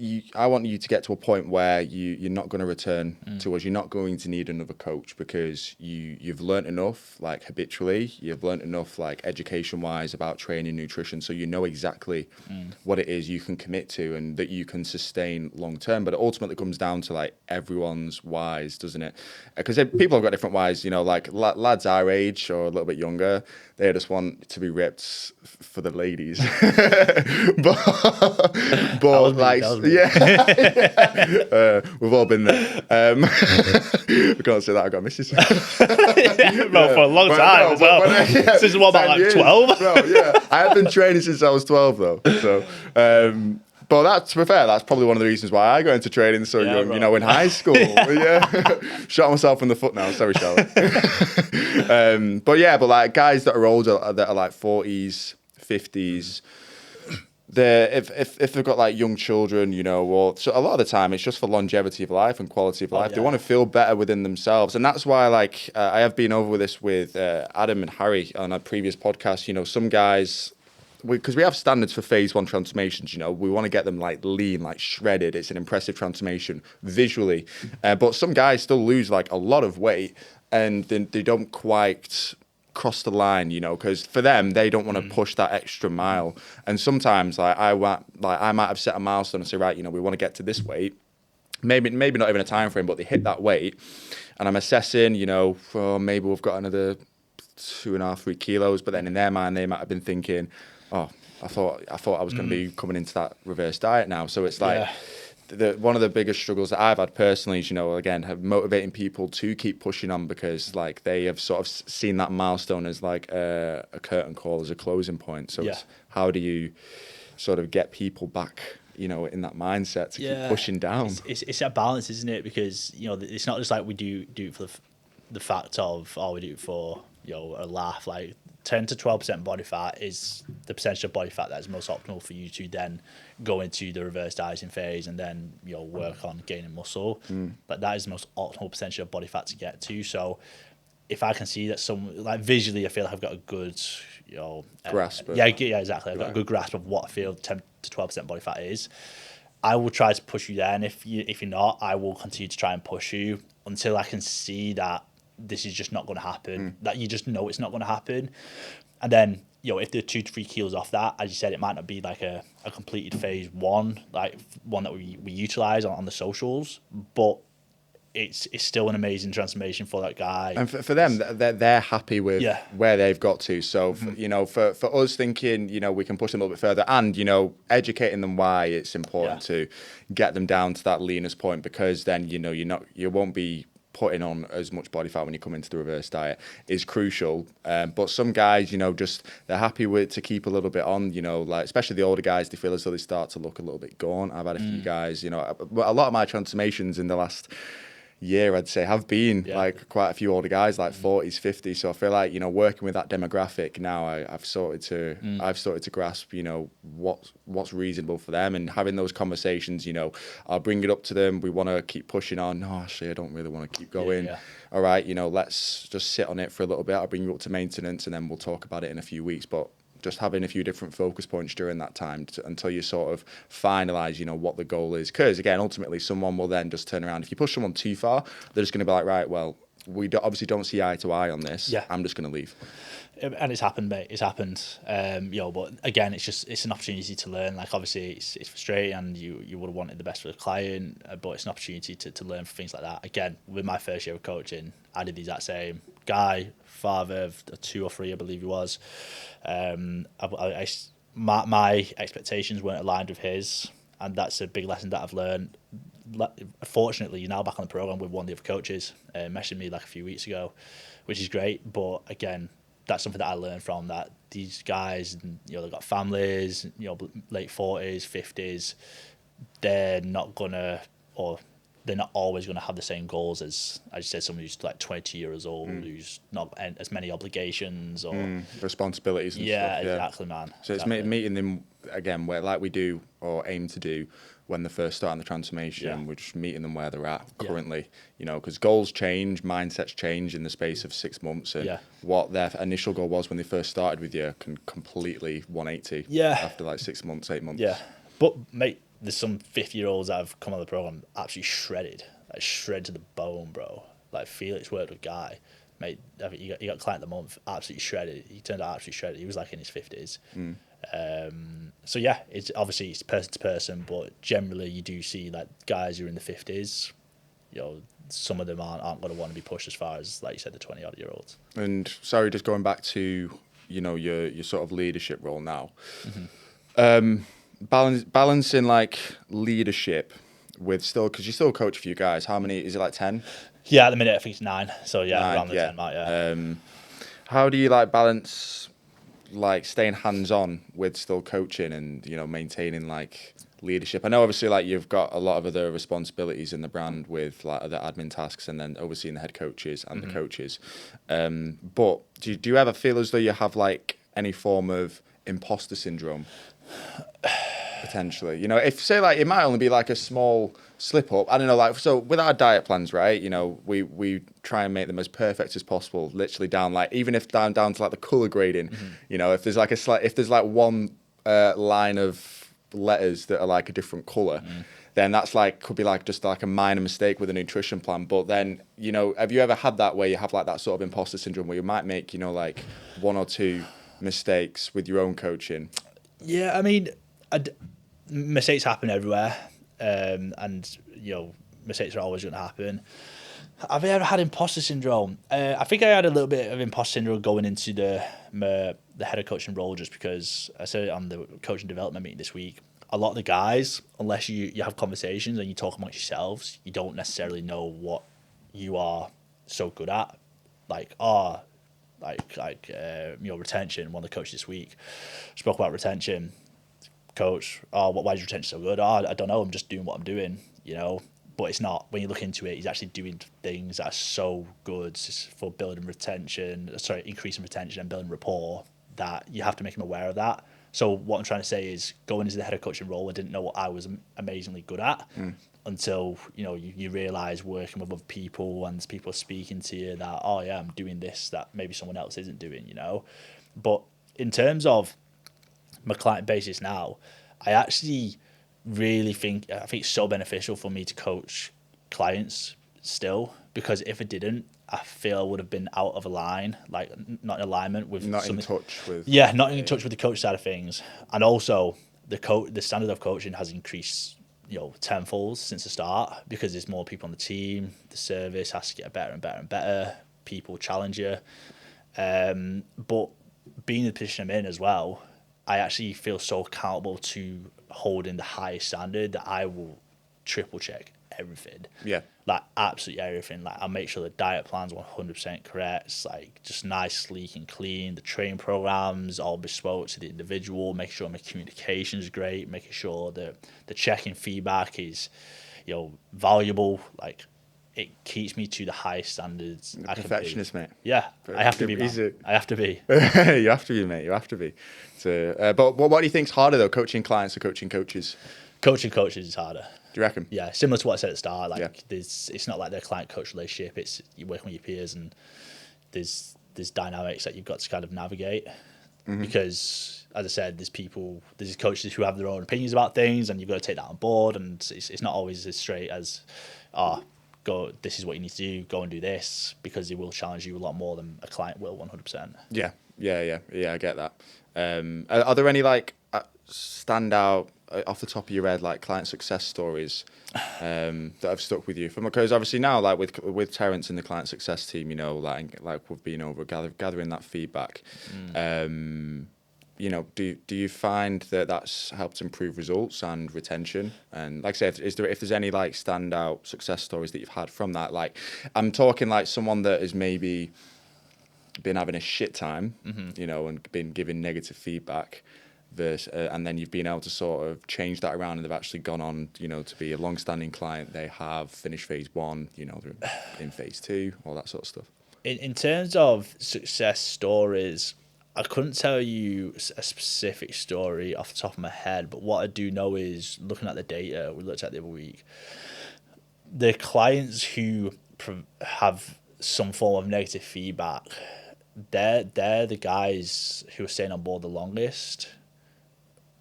you to get to a point where you're not going to return to us. You're not going to need another coach, because you've learned enough, like habitually, you've learned enough, like education wise, about training, nutrition, so you know exactly what it is you can commit to and that you can sustain long term. But it ultimately comes down to like everyone's whys, doesn't it? Because people have got different whys. You know, like lads our age or a little bit younger, they just want to be ripped for the ladies. But like, we've all been there. We can't say that I got misses. Well, for a long time as well. Since what, about like 12? Bro, yeah, I have been training since I was 12 though. So, but that's, to be fair, that's probably one of the reasons why I got into training so young. Right. You know, in high school. Shot myself in the foot now. Sorry, Charlotte. But like guys that are older, that are like 40s, 50s. If they've got like young children, you know, or so a lot of the time it's just for longevity of life and quality of life. They want to feel better within themselves, and that's why, like, I have been over with this with Adam and Harry on a previous podcast. You know, some guys, because we have standards for phase 1 transformations, you know, we want to get them like lean, like shredded. It's an impressive transformation visually, but some guys still lose like a lot of weight, and then they don't quite cross the line, you know, because for them, they don't want to push that extra mile. And sometimes like I might have set a milestone and say, right, you know, we want to get to this weight. Maybe not even a time frame, but they hit that weight, and I'm assessing, you know, maybe we've got another 2.5, 3 kilos. But then in their mind, they might have been thinking, oh, I thought I was going to be coming into that reverse diet now. So it's like one of the biggest struggles that I've had personally is, you know, again, have motivating people to keep pushing on, because like they have sort of seen that milestone as like a curtain call, as a closing point. So it's, how do you sort of get people back, you know, in that mindset to keep pushing down? It's a balance, isn't it? Because, you know, it's not just like we do it for the fact of, oh, we do it for, you know, a laugh. Like 10 to 12% body fat is the percentage of body fat that is most optimal for you to then go into the reverse dieting phase and then, you know, work on gaining muscle. But that is the most optimal percentage of body fat to get to. So if I can see that like visually, I feel like I've got a good, you know, grasp. Yeah, exactly. I've got a good grasp of what I feel 10 to 12% body fat is. I will try to push you there, and if you're not, I will continue to try and push you until I can see that this is just not going to happen. That you just know it's not going to happen, and then, you know, if they're 2 to 3 kilos off that, as you said, it might not be like a completed phase one, like one that we utilize on the socials, but it's still an amazing transformation for that guy. And for them, they're happy with where they've got to. So, you know, for us thinking, you know, we can push them a little bit further, and, you know, educating them why it's important to get them down to that leanest point, because then, you know, you won't be putting on as much body fat when you come into the reverse diet, is crucial. But some guys, you know, just they're happy to keep a little bit on, you know, like especially the older guys, they feel as though they start to look a little bit gaunt. I've had a few guys, you know, a lot of my transformations in the last year, I'd say, have been like quite a few older guys, like 40s, 50s. So I feel like, you know, working with that demographic now, I've started to grasp, you know, what's reasonable for them, and having those conversations. You know, I'll bring it up to them. We want to keep pushing on. No, actually, I don't really want to keep going. All right, you know, let's just sit on it for a little bit. I'll bring you up to maintenance, and then we'll talk about it in a few weeks. But just having a few different focus points during that time until you sort of finalize, you know, what the goal is. Because again, ultimately, someone will then just turn around. If you push someone too far, they're just going to be like, right, well, we obviously don't see eye to eye on this. I'm just going to leave. And it's happened, mate. It's happened. You know, but again, it's an opportunity to learn. Like, obviously, it's frustrating, and you would have wanted the best for the client, but it's an opportunity to learn from things like that. Again, with my first year of coaching, I did the exact same. Guy, father of 2 or 3, I believe he was. My expectations weren't aligned with his, and that's a big lesson that I've learned. Fortunately, you're now back on the program with one of the other coaches, messaged me like a few weeks ago, which is great. But again, that's something that I learned from that. These guys, you know, they've got families, you know, late 40s, 50s. They're not always gonna have the same goals as you said, someone who's like 20 years old, who's not as many obligations or responsibilities and stuff. Exactly, man. So it's meeting them again, where like we do or aim to do when they're first starting the transformation. We're just meeting them where they're at currently, you know, because goals change, mindsets change in the space of 6 months, and what their initial goal was when they first started with you can completely 180 after like 6 months, 8 months. But mate, there's some 50-year-olds that have come on the program absolutely shredded, like shredded to the bone, bro. Like Felix worked with Guy, mate. I think he got a client of the month, absolutely shredded. He turned out absolutely shredded. He was like in his 50s. So yeah, it's obviously it's person to person, but generally you do see like guys who are in the 50s. You know, some of them aren't going to want to be pushed as far as, like you said, the 20-odd-year-olds. And sorry, just going back to, you know, your sort of leadership role now. Balancing like leadership with still, because you still coach a few guys. How many is it, like 10? Yeah, at the minute I think it's 9. So yeah, 9, around the 10 mark. How do you like balance like staying hands-on with still coaching and, you know, maintaining like leadership? I know obviously like you've got a lot of other responsibilities in the brand with like other admin tasks and then overseeing the head coaches and the coaches. But do you ever feel as though you have like any form of imposter syndrome? Potentially, you know, if say like it might only be like a small slip up, I don't know, like, so with our diet plans, right, you know, we try and make them as perfect as possible, literally down, like, even if down to like the color grading, you know, if there's like one line of letters that are like a different color, then that's like could be like just like a minor mistake with a nutrition plan. But then, you know, have you ever had that where you have like that sort of imposter syndrome where you might make, you know, like one or two mistakes with your own coaching? Yeah, I mean, mistakes happen everywhere, and you know, mistakes are always going to happen. Have I ever had imposter syndrome? I think I had a little bit of imposter syndrome going into the head of coaching role, just because I said it on the coaching development meeting this week. A lot of the guys, unless you have conversations and you talk amongst yourselves, you don't necessarily know what you are so good at. Like, you know, retention. One of the coaches this week spoke about retention. Coach, why is retention so good? I don't know. I'm just doing what I'm doing, you know. But it's not. When you look into it, he's actually doing things that are so good for building increasing retention and building rapport, that you have to make him aware of that. So what I'm trying to say is, going into the head of coaching role, I didn't know what I was amazingly good at until, you know, you realise working with other people and people speaking to you that, oh yeah, I'm doing this that maybe someone else isn't doing, you know. But in terms of my client basis now, I actually really think it's so beneficial for me to coach clients still, because if I didn't, I feel I would have been out of a line, like not in alignment with Not in touch with the coach side of things. And also the standard of coaching has increased, you know, tenfold since the start, because there's more people on the team, the service has to get better and better and better, people challenge you, but being in the position I'm in as well, I actually feel so accountable to holding the highest standard that I will triple check everything. Yeah. Like absolutely everything. Like I'll make sure the diet plan's 100% correct. It's like just nice, sleek and clean. The training programs all bespoke to the individual. Make sure my communication is great. Making sure that the checking feedback is, you know, valuable. Like it keeps me to the highest standards. Perfectionist, mate. Yeah, I have to be. I have to be. You have to be, mate. You have to be. So, but what do you think's harder though, coaching clients or coaching coaches? Coaching coaches is harder. Do you reckon? Yeah, similar to what I said at the start. Like, it's not like the client-coach relationship. It's you working with your peers, and there's dynamics that you've got to kind of navigate. Because, as I said, there's coaches who have their own opinions about things, and you've got to take that on board. And it's not always as straight as, go. This is what you need to do. Go and do this, because they will challenge you a lot more than a client will. 100%. Yeah. I get that. Are there any like standout off the top of your head, like client success stories that have stuck with you? Because obviously now, like with Terence in the client success team, you know, like we've been over gathering that feedback. You know, do you find that that's helped improve results and retention? And like I said, if there's any like standout success stories that you've had from that, like I'm talking like someone that has maybe been having a shit time, you know, and been giving negative feedback. And then you've been able to sort of change that around, and they've actually gone on, you know, to be a long-standing client. They have finished phase 1, you know, they're in phase 2, all that sort of stuff. In terms of success stories, I couldn't tell you a specific story off the top of my head, but what I do know is, looking at the data we looked at the other week, the clients who have some form of negative feedback, they're the guys who are staying on board the longest,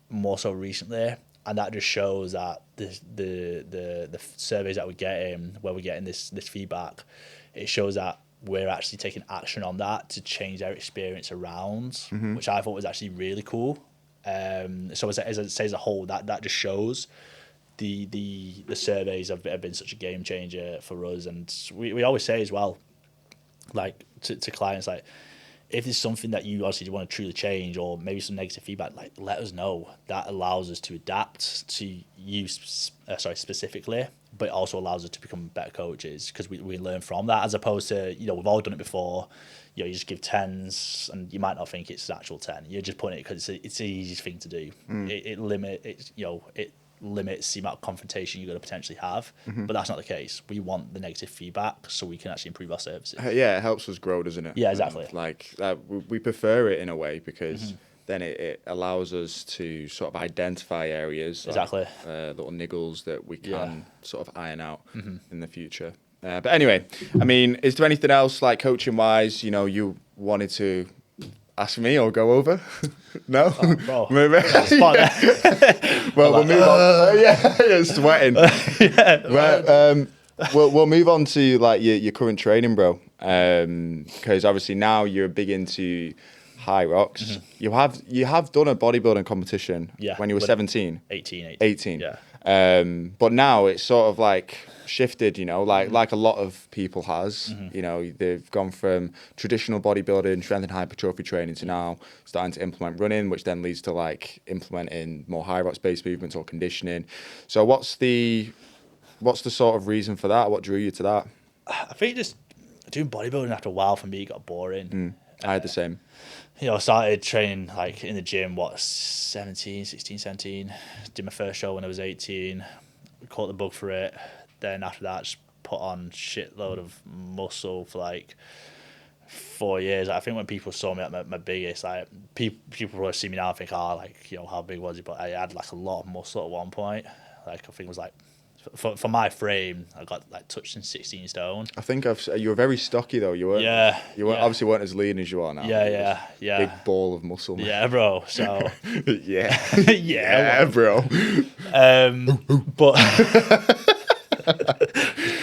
more so recently. And that just shows that the surveys that we're getting, where we're getting this feedback, it shows that we're actually taking action on that to change their experience around, which I thought was actually really cool. So as a whole, that just shows the surveys have been such a game changer for us. And we always say as well, like to clients, like, if there's something that you obviously want to truly change, or maybe some negative feedback, like, let us know. That allows us to adapt to you specifically, but it also allows us to become better coaches, because we learn from that, as opposed to, you know, we've all done it before. You know, you just give 10s and you might not think it's an actual 10. You're just putting it because it's the easiest thing to do. It limits the amount of confrontation you're going to potentially have, but that's not the case. We want the negative feedback so we can actually improve our services. Yeah, it helps us grow, doesn't it? Yeah, exactly. We prefer it in a way, because then it allows us to sort of identify areas, exactly, like, little niggles that we can sort of iron out in the future. But anyway, I mean, is there anything else, like coaching wise, you know, you wanted to ask me or go over? No? Oh, bro. Maybe. Well, we'll move on. Yeah, sweating. Right, we'll move on to like your current training, bro. Because obviously now you're big into Hyrox. You have done a bodybuilding competition when you were 17. 18. Yeah. But now it's sort of like shifted, you know, like a lot of people has. You know, they've gone from traditional bodybuilding, strength and hypertrophy training to now starting to implement running, which then leads to like implementing more Hyrox based movements or conditioning. So what's the sort of reason for that? What drew you to that? I think just doing bodybuilding after a while for me got boring. I had the same. You know, I started training like in the gym, 16, 17. Did my first show when I was 18. Caught the bug for it. Then after that, just put on shitload of muscle for like 4 years. I think when people saw me at my biggest, like people probably see me now and think, oh, like, you know, how big was he? But I had like a lot of muscle at one point. Like I think it was like, for my frame, I got like touched in 16 stone. I think you were very stocky though. You weren't. Yeah. You weren't obviously weren't as lean as you are now. Yeah. Big ball of muscle. Man. Yeah, bro. So. yeah, bro. But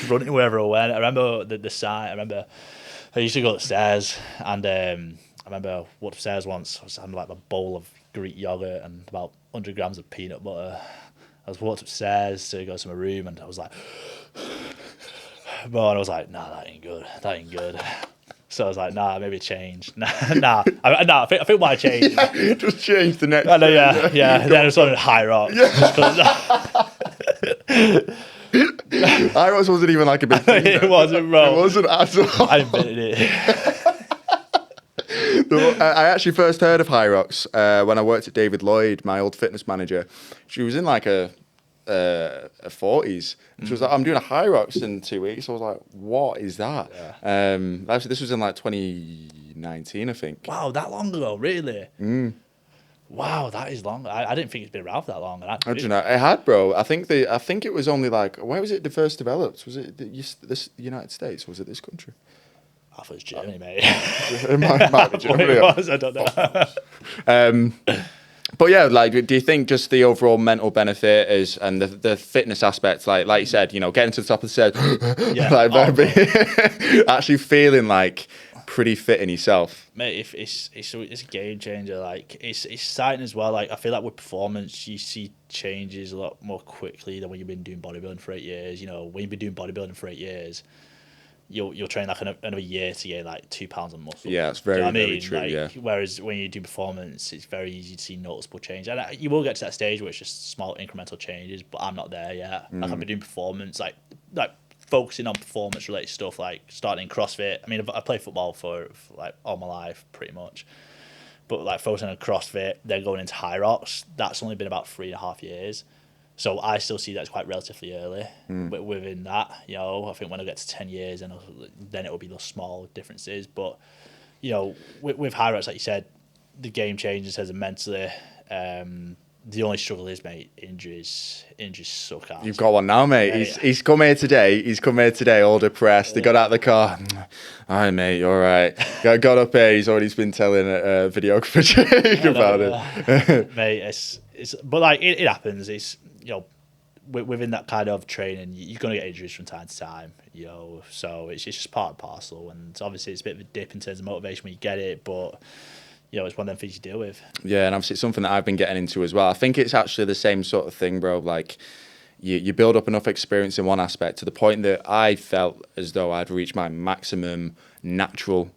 running wherever I went. I remember the sign. I remember I used to go upstairs, and I remember I walked upstairs once. I was having like a bowl of Greek yogurt and about 100 grams of peanut butter. I was walked upstairs to go to my room, and I was like, bro, and I was like, nah, that ain't good. So I was like, nah, maybe change. Nah. I think why I changed. Just change the next. I know, yeah. Then I started Hyrox. Hyrox wasn't even like a big thing. It wasn't, bro. It wasn't at all. I invented it. I actually first heard of Hyrox when I worked at David Lloyd, my old fitness manager. She was in like a 40s. And she was like, I'm doing a Hyrox in 2 weeks. I was like, what is that? Yeah. Actually, this was in like 2019, I think. Wow, that long ago, really? Wow, that is long. I didn't think it's been around for that long. How do you know? It had, bro. I think it was only like, where was it first developed? Was it this United States? Was it this country? I thought it was Germany, mate. It might be Germany. It was, I don't know. But yeah, like, do you think just the overall mental benefit is, and the fitness aspect, like you said, you know, getting to the top of the stairs, actually feeling like pretty fit in yourself, mate? It's a game changer. Like it's exciting as well. Like I feel like with performance, you see changes a lot more quickly than when you've been doing bodybuilding for 8 years. You know, when you've been doing bodybuilding for 8 years. You'll train like another year to gain like 2 pounds of muscle. Yeah, it's very, very true. Like, yeah. Whereas when you do performance, it's very easy to see noticeable change, and you will get to that stage where it's just small incremental changes. But I'm not there yet. Like I've been doing performance, like focusing on performance related stuff, like starting in CrossFit. I mean, I played football for like all my life, pretty much. But like focusing on CrossFit, then going into Hyrox, that's only been about 3.5 years. So I still see that as quite relatively early. But within that, you know, I think when I get to 10 years, then it will be those small differences. But, you know, with Hyrox, like you said, the game changes as a mentally. The only struggle is, mate, injuries suck ass. You've got one now, mate. He's come here today, all depressed. He got out of the car. All right, mate, you're all right. Got up here. He's already been telling a videographer about it. Mate, but like it happens. It's, you know, within that kind of training, you're going to get injuries from time to time, you know, so it's just part and parcel. And obviously it's a bit of a dip in terms of motivation when you get it, but, you know, it's one of them things you deal with. Yeah, and obviously it's something that I've been getting into as well. I think it's actually the same sort of thing, bro. Like, you build up enough experience in one aspect to the point that I felt as though I'd reached my maximum natural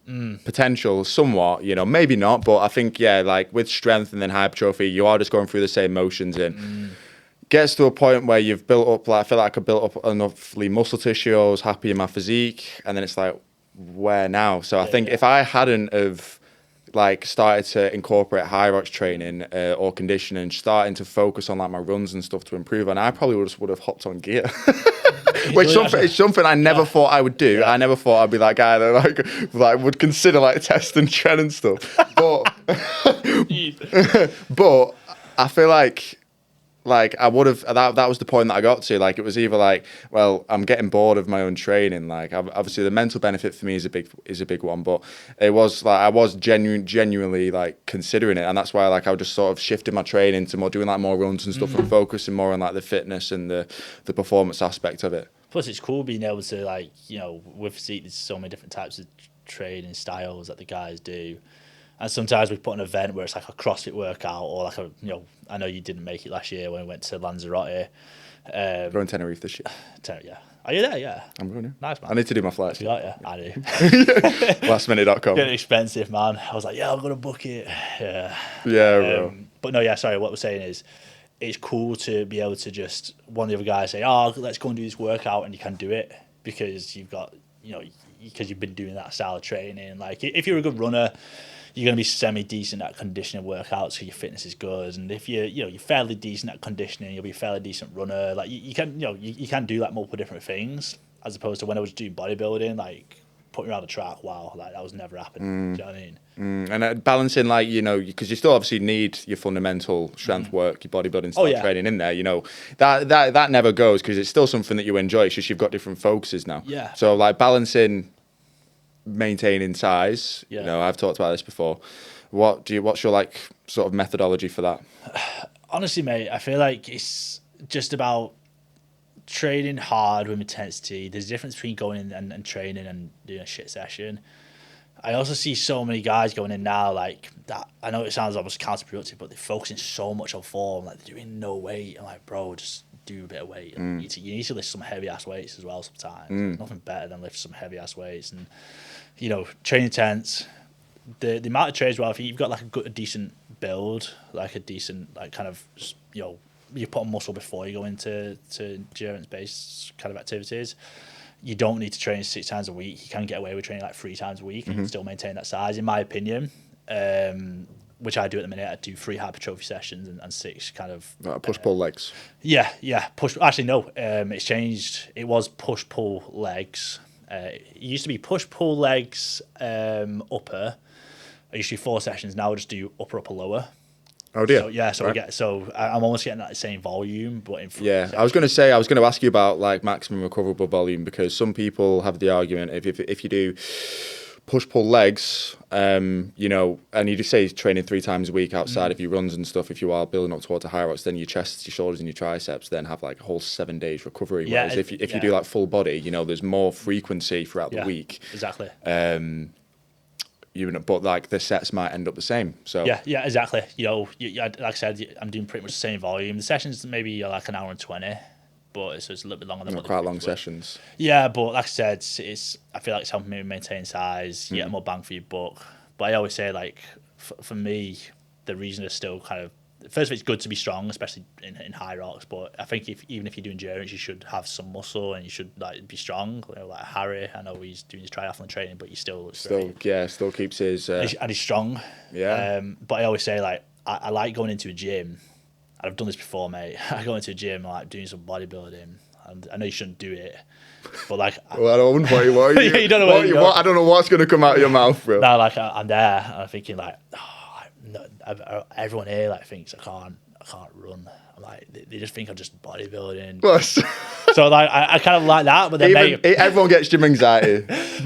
potential somewhat, you know, maybe not, but I think, yeah, like with strength and then hypertrophy, you are just going through the same motions and gets to a point where you've built up, like, I feel like I built up enough muscle tissue, I was happy in my physique, and then it's like, where now? So I think if I hadn't have like started to incorporate Hyrox training or conditioning, starting to focus on like my runs and stuff to improve, and I probably would have hopped on gear. Which it's something I never thought I would do. I never thought I'd be that guy that like would consider like testing trend and stuff. But but I feel like like I would have that was the point that I got to. Like it was either like, well, I'm getting bored of my own training. Like obviously the mental benefit for me is a big one, but it was like I was genuinely like considering it, and that's why like I just sort of shifted my training to more doing like more runs and stuff and focusing more on like the fitness and the performance aspect of it. Plus, it's cool being able to, like, with Physique, there's so many different types of training styles that the guys do. And sometimes we put an event where it's like a CrossFit workout or like I know you didn't make it last year when we went to Lanzarote. Going Tenerife this year. Yeah. Are you there? Yeah. I'm going, yeah. Nice, man. I need to do my flights. You got, yeah? I do. Lastminute.com. Getting expensive, man. I was like, yeah, I'm going to book it. Yeah. Yeah, bro. But no, yeah, sorry. What we're saying is, it's cool to be able to just, one of the other guys say, oh, let's go and do this workout, and you can do it because you've got, because you've been doing that style of training. Like, if you're a good runner, you're going to be semi-decent at conditioning workouts, so your fitness is good. And if you're fairly decent at conditioning, you'll be a fairly decent runner. Like, you can, you can do like multiple different things, as opposed to when I was doing bodybuilding, like, putting around the track, wow, like that was never happening. Do you know what I mean? And balancing, like, because you still obviously need your fundamental strength work, your bodybuilding style training in there. That never goes because it's still something that you enjoy. It's just you've got different focuses now. Yeah. So like balancing, maintaining size. Yeah. I've talked about this before. What's your like sort of methodology for that? Honestly, mate, I feel like it's just about training hard with intensity. There's a difference between going in and training and doing a shit session. I also see so many guys going in now like that. I know it sounds almost counterproductive, but they're focusing so much on form. Like they're doing no weight. I'm like, bro, just do a bit of weight. You need to lift some heavy ass weights as well sometimes. Nothing better than lift some heavy ass weights. And, training intense. The amount of trades, well, if you've got like a decent build, like a decent, like kind of, you put on muscle before you go into endurance-based kind of activities. You don't need to train 6 times a week. You can get away with training like 3 times a week and still maintain that size, in my opinion. Which I do at the minute. I do 3 hypertrophy sessions and 6 kind of push-pull legs. Yeah. Push. Actually, no. It's changed. It was push-pull legs. It used to be push-pull legs upper. I used to do 4 sessions. Now I just do upper, lower. Oh dear. So I'm almost getting that same volume, but in front. Yeah, I was going to ask you about like maximum recoverable volume, because some people have the argument if you do push-pull legs, and you just say training 3 times a week outside of your runs and stuff, if you are building up towards a Hyrox, then your chest, your shoulders and your triceps then have like a whole 7 days recovery. Yeah, whereas if you do like full body, there's more frequency throughout the week. Exactly. But like the sets might end up the same. So yeah, exactly. Like I said, I'm doing pretty much the same volume. The sessions maybe like an hour and 20, but it's a little bit longer than quite long sessions. Yeah, but like I said, I feel like it's helping me maintain size, you get more bang for your buck. But I always say, like, for me, the reason is still kind of, first of all, it's good to be strong, especially in Hyrox. But I think even if you do endurance, you should have some muscle and you should like be strong. Like Harry, I know he's doing his triathlon training, but he still keeps his and he's strong. Yeah. But I always say, like, I like going into a gym. And I've done this before, mate. I go into a gym, like doing some bodybuilding. And I know you shouldn't do it, but like, well, I don't know what you, you don't know what I don't know what's going to come out of your mouth, bro. No, like I'm there, and I'm thinking like, everyone here like thinks I can't run. I'm like, they just think I'm just bodybuilding. So like, I kind of like that, but then everyone gets gym anxiety.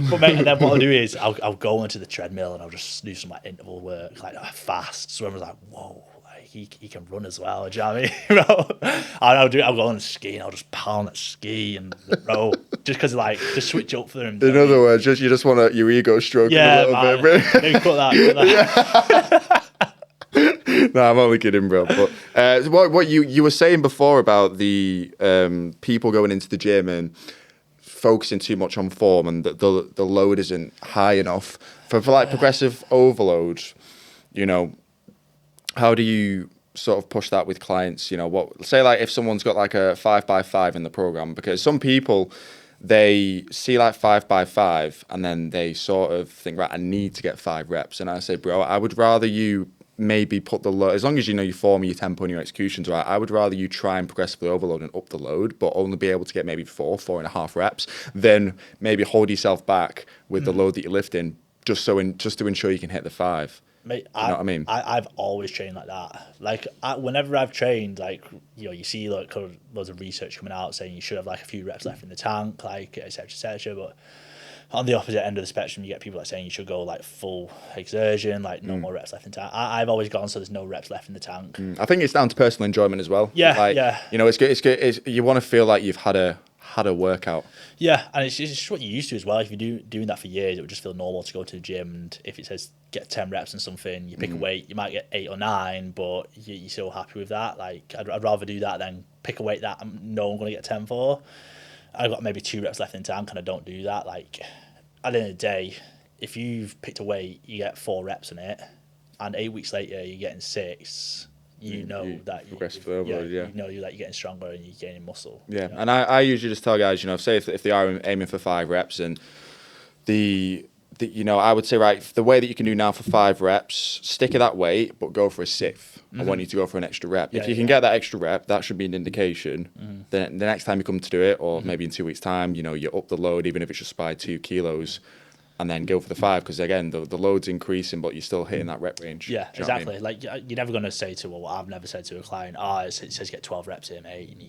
But mate, and then what I'll do is I'll go onto the treadmill and I'll just do some like interval work, like fast. So everyone's like, whoa. He can run as well, do you know what I mean? I'll go on the ski and I'll just pound that ski and row just because like just switch up for them. In other words, you just want your ego stroking a little bit, bro. Maybe cut that. No, I'm only kidding, bro. But what you were saying before about the people going into the gym and focusing too much on form and the load isn't high enough for like progressive overload, how do you sort of push that with clients? Say like if someone's got like a 5x5 in the program, because some people, they see like 5x5 and then they sort of think, right, I need to get 5 reps. And I say, bro, I would rather you maybe put the load, as long as you know your form, your tempo and your executions right, I would rather you try and progressively overload and up the load, but only be able to get maybe 4.5 reps, than maybe hold yourself back with the load that you're lifting just to ensure you can hit the 5. Mate, Do you know what I mean? I've always trained like that. Like, whenever I've trained, like, you see like loads of research coming out saying you should have like a few reps left in the tank, like, etc., etc. But on the opposite end of the spectrum, you get people like saying you should go like full exertion, like no more reps left in the tank. I've always gone so there's no reps left in the tank. I think it's down to personal enjoyment as well. Yeah, like, yeah. You know, it's good. It's good. You want to feel like you've had a workout. Yeah, and it's just what you're used to as well. If you're doing that for years, it would just feel normal to go to the gym. And if it says get 10 reps and something, you pick a weight, you might get 8 or 9, but you're still happy with that. Like, I'd rather do that than pick a weight that I know I'm going to get 10 for. I've got maybe 2 reps left in the tank, and I don't do that. Like, at the end of the day, if you've picked a weight, you get 4 reps in it, and 8 weeks later you're getting 6. You know that progress further, you know that you're getting stronger and you're gaining muscle. Yeah, You know? and I usually just tell guys, you know, say if they are aiming for 5 reps, and the you know, I would say, right, the way that you can do now for 5 reps, stick at that weight, but go for a 6th. I want you to go for an extra rep. If you can get that extra rep, that should be an indication. Then the next time you come to do it, or maybe in 2 weeks' time, you know, you up the load, even if it's just by 2 kilos, and then go for the 5, because again, the load's increasing, but you're still hitting that rep range. Yeah, Do you know what I exactly. mean? Like, you're never going to say to, well, I've never said to a client, it says get 12 reps here, mate, and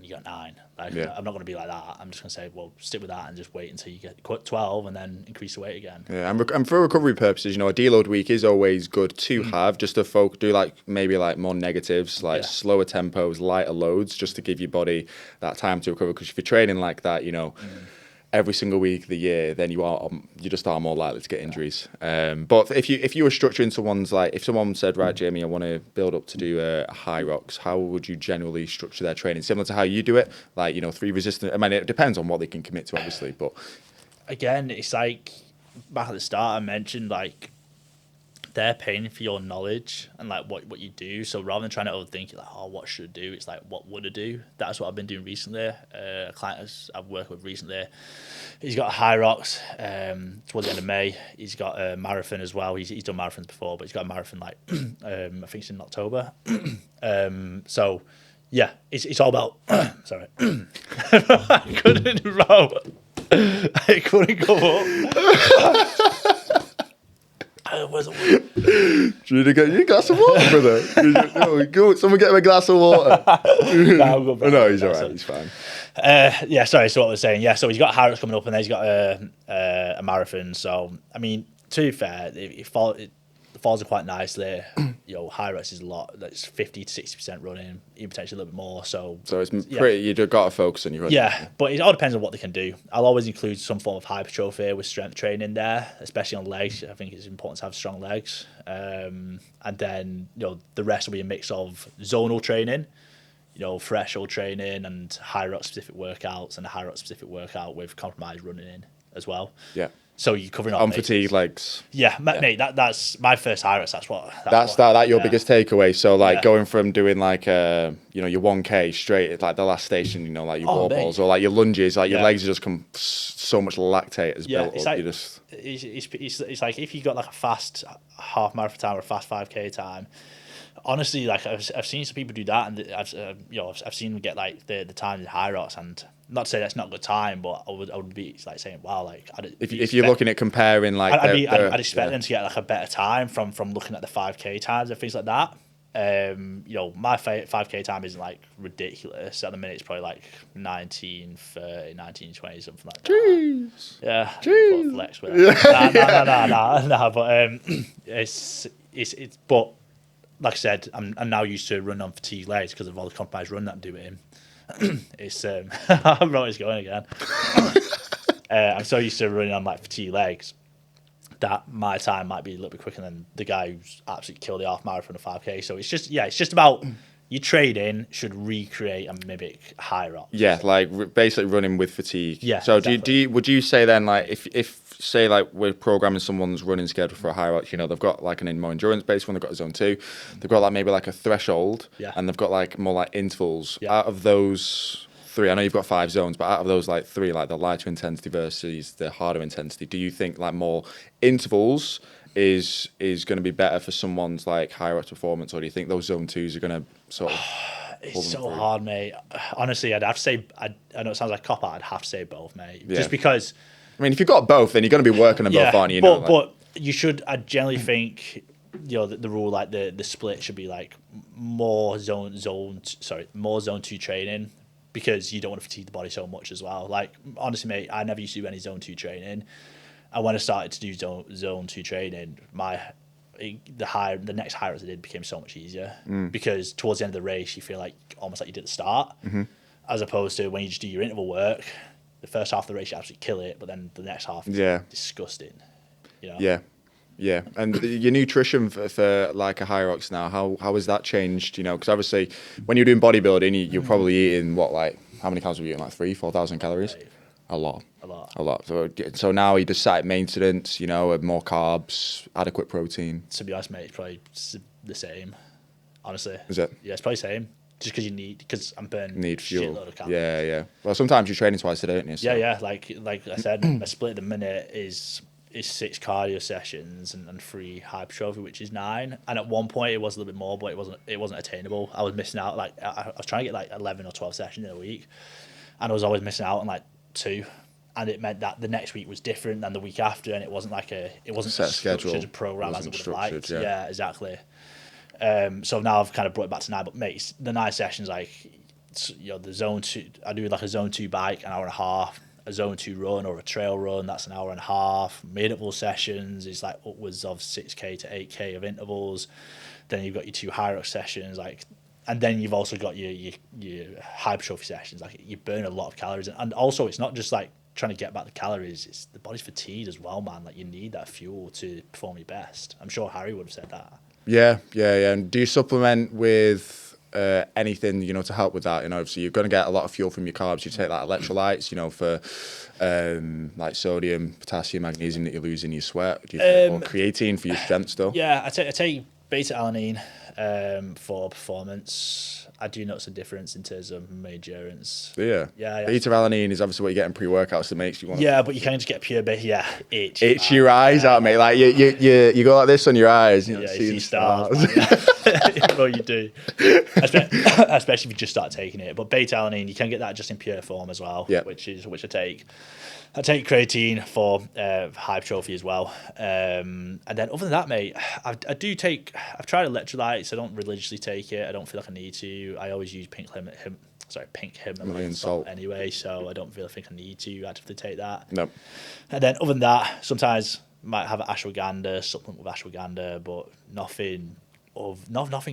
you got 9. Like, I'm not going to be like that. I'm just going to say, well, stick with that and just wait until you get 12 and then increase the weight again. Yeah, and for recovery purposes, you know, a deload week is always good to have, just to do like maybe like more negatives, like slower tempos, lighter loads, just to give your body that time to recover. Because if you're training like that, you know, every single week of the year, then you just are more likely to get injuries. But if you were structuring someone's, like, if someone said, right, Jamie, I want to build up to do a Hyrox, how would you generally structure their training? Similar to how you do it, like, you know, 3 resistant. I mean, it depends on what they can commit to, obviously. But again, it's like back at the start, I mentioned, like, they're paying for your knowledge and like what you do. So rather than trying to overthink it, like, what should I do? It's like, what would I do? That's what I've been doing recently. A client I've worked with recently, he's got a Hyrox towards the end of May. He's got a marathon as well. He's done marathons before, but he's got a marathon like I think it's in October. So yeah, it's all about sorry. I couldn't row. I couldn't go up. Do you need a glass of water, brother? Go, someone get him a glass of water. No, he's all right. He's fine. Yeah, sorry. So what I was saying, yeah. So he's got Hyrox coming up, and then he's got a marathon. So I mean, to be fair, it falls quite nicely. You know, Hyrox is a lot. That's 50 to 60% running, even potentially a little bit more. So it's pretty. You've got to focus on your running. Yeah, but it all depends on what they can do. I'll always include some form of hypertrophy with strength training there, especially on legs. I think it's important to have strong legs. And then, you know, the rest will be a mix of zonal training, you know, threshold training and Hyrox specific workouts, and a Hyrox specific workout with compromised running in as well. Yeah. So you're covering all on fatigue legs. Yeah, mate, that's my first Hyrox. That's your biggest takeaway. So like going from doing like you know, your 1K straight at like the last station, you know, like your wall balls or like your lunges, like your legs just come so much lactate has built up. Like, You just it's like if you got like a fast half marathon time or a fast 5K time. Honestly, like I've seen some people do that, and I've seen them get like the time in Hyrox, and not to say that's not a good time, but I would be like saying, wow, like if you're looking at comparing, like I'd expect them to get like a better time from looking at the 5K times and things like that. You know, my 5K time isn't like ridiculous. At the minute, it's probably like 19:30, 19:20, something like that. Jeez. Yeah. Jeez. Flex with that. Nah. But it's but. Like I said, I'm now used to running on fatigue legs because of all the compromised run that I'm doing. It's I don't know where it's going again. I'm so used to running on like fatigue legs that my time might be a little bit quicker than the guy who's absolutely killed the half marathon of 5K. So it's just about your training should recreate and mimic Hyrox. Yeah, like basically running with fatigue. Yeah. So exactly. would you say then, like if say like we're programming someone's running schedule for a Hyrox, you know, they've got like an more endurance based one, they've got a zone 2, they've got like maybe like a threshold, and they've got like more like intervals. Out of those 3, I know you've got 5 zones, but out of those like 3, like the lighter intensity versus the harder intensity, do you think like more intervals is going to be better for someone's like Hyrox performance, or do you think those zone 2s are going to sort of it's so hard, mate. Honestly, I'd have to say, I know it sounds like cop-out, I'd have to say both, mate. Just because... I mean, if you've got both, then you're going to be working on both, aren't you? But you should, I generally think, the rule, like the split should be like more zone 2 training, because you don't want to fatigue the body so much as well. Like, honestly, mate, I never used to do any zone 2 training, and when I started to do zone 2 training, the next Hyrox I did became so much easier, because towards the end of the race you feel like almost like you did at the start, as opposed to when you just do your interval work. The first half of the race you absolutely kill it, but then the next half is disgusting. You know? Yeah. And your nutrition for like a Hyrox now, how has that changed? You know, because obviously when you're doing bodybuilding, you're probably eating how many calories are you eating? Like 3,000-4,000 calories? Right. A lot. A lot. A lot. So now you just site maintenance, you know, more carbs, adequate protein. To be honest, mate, it's probably the same. Honestly. Is it? Yeah, it's probably the same. Just because I'm burning Need fuel. shitload of calories. Yeah. Well, sometimes you're training twice a day, don't you? So. Yeah. Like I said, my split at the minute is 6 cardio sessions and 3 hypertrophy, which is 9. And at one point it was a little bit more, but it wasn't attainable. I was missing out. Like I was trying to get like 11 or 12 sessions in a week, and I was always missing out on like 2. And it meant that the next week was different than the week after, and it wasn't set a structured program as I would have liked. Yeah, exactly. So now I've kind of brought it back to 9, but mate, the 9 sessions, like, the zone 2, I do like a zone 2 bike, an hour and a half, a zone 2 run or a trail run, that's an hour and a half. Mid-interval sessions is like upwards of 6K to 8K of intervals. Then you've got your 2 Hyrox sessions, like, and then you've also got your hypertrophy sessions. Like, you burn a lot of calories, and also it's not just like trying to get back the calories, it's the body's fatigued as well, man. Like, you need that fuel to perform your best. I'm sure Harry would have said that. Yeah. And do you supplement with anything, you know, to help with that? You know, obviously you're going to get a lot of fuel from your carbs. You take like electrolytes, you know, for like sodium, potassium, magnesium that you lose in your sweat. Do you or creatine for your strength still? Yeah, I take beta-alanine for performance. I do notice a difference in terms of my endurance. Yeah. Beta-alanine is obviously what you get in pre-workouts that makes you want. Yeah, but you can just get pure beta. Yeah, itch your eyes out, mate. Like you go like this on your eyes. You see stars. Well, you do, especially if you just start taking it. But beta-alanine, you can get that just in pure form as well. Yeah. Which I take. I take creatine for hypertrophy as well. And then other than that, mate, I've tried electrolytes. I don't religiously take it. I don't feel like I need to. I always use pink Himalayan salt anyway, so I don't really think I need to actively take that. No. And then other than that, sometimes might have ashwagandha, supplement with ashwagandha, but nothing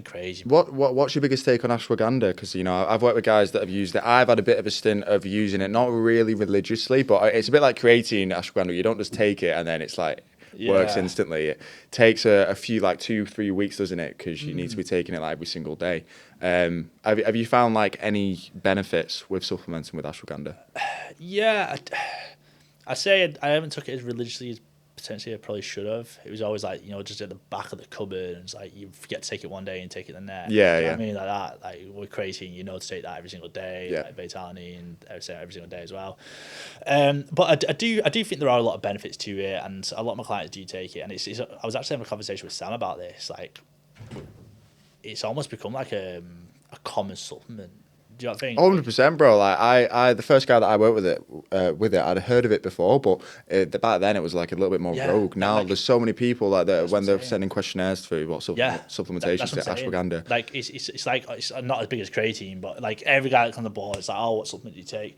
crazy. What's your biggest take on ashwagandha? Because, you know, I've worked with guys that have used it. I've had a bit of a stint of using it, not really religiously, but it's a bit like creatine, ashwagandha. You don't just take it and then it's like works instantly. It takes a few, like 2-3 weeks, doesn't it? Because you need to be taking it like every single day. Have you found like any benefits with supplementing with ashwagandha? Yeah, I say I haven't took it as religiously as potentially I probably should have. It was always like, you know, just at the back of the cupboard, and it's like you forget to take it one day and take it the next. Yeah. I mean, like that, like with creatine, you know, to take that every single day. Yeah. Like beta-alanine, every single day as well. But I do think there are a lot of benefits to it, and a lot of my clients do take it. And I was actually having a conversation with Sam about this. Like, it's almost become like a common supplement. Do you know what I think? 100%, bro. Like I, the first guy that I worked with it, I'd heard of it before, but back then it was like a little bit more rogue. Now like, there's so many people like that when they're sending questionnaires through what supplementation to ashwagandha. Like it's like it's not as big as creatine, but like every guy that's on the board, it's like, oh, what supplement do you take?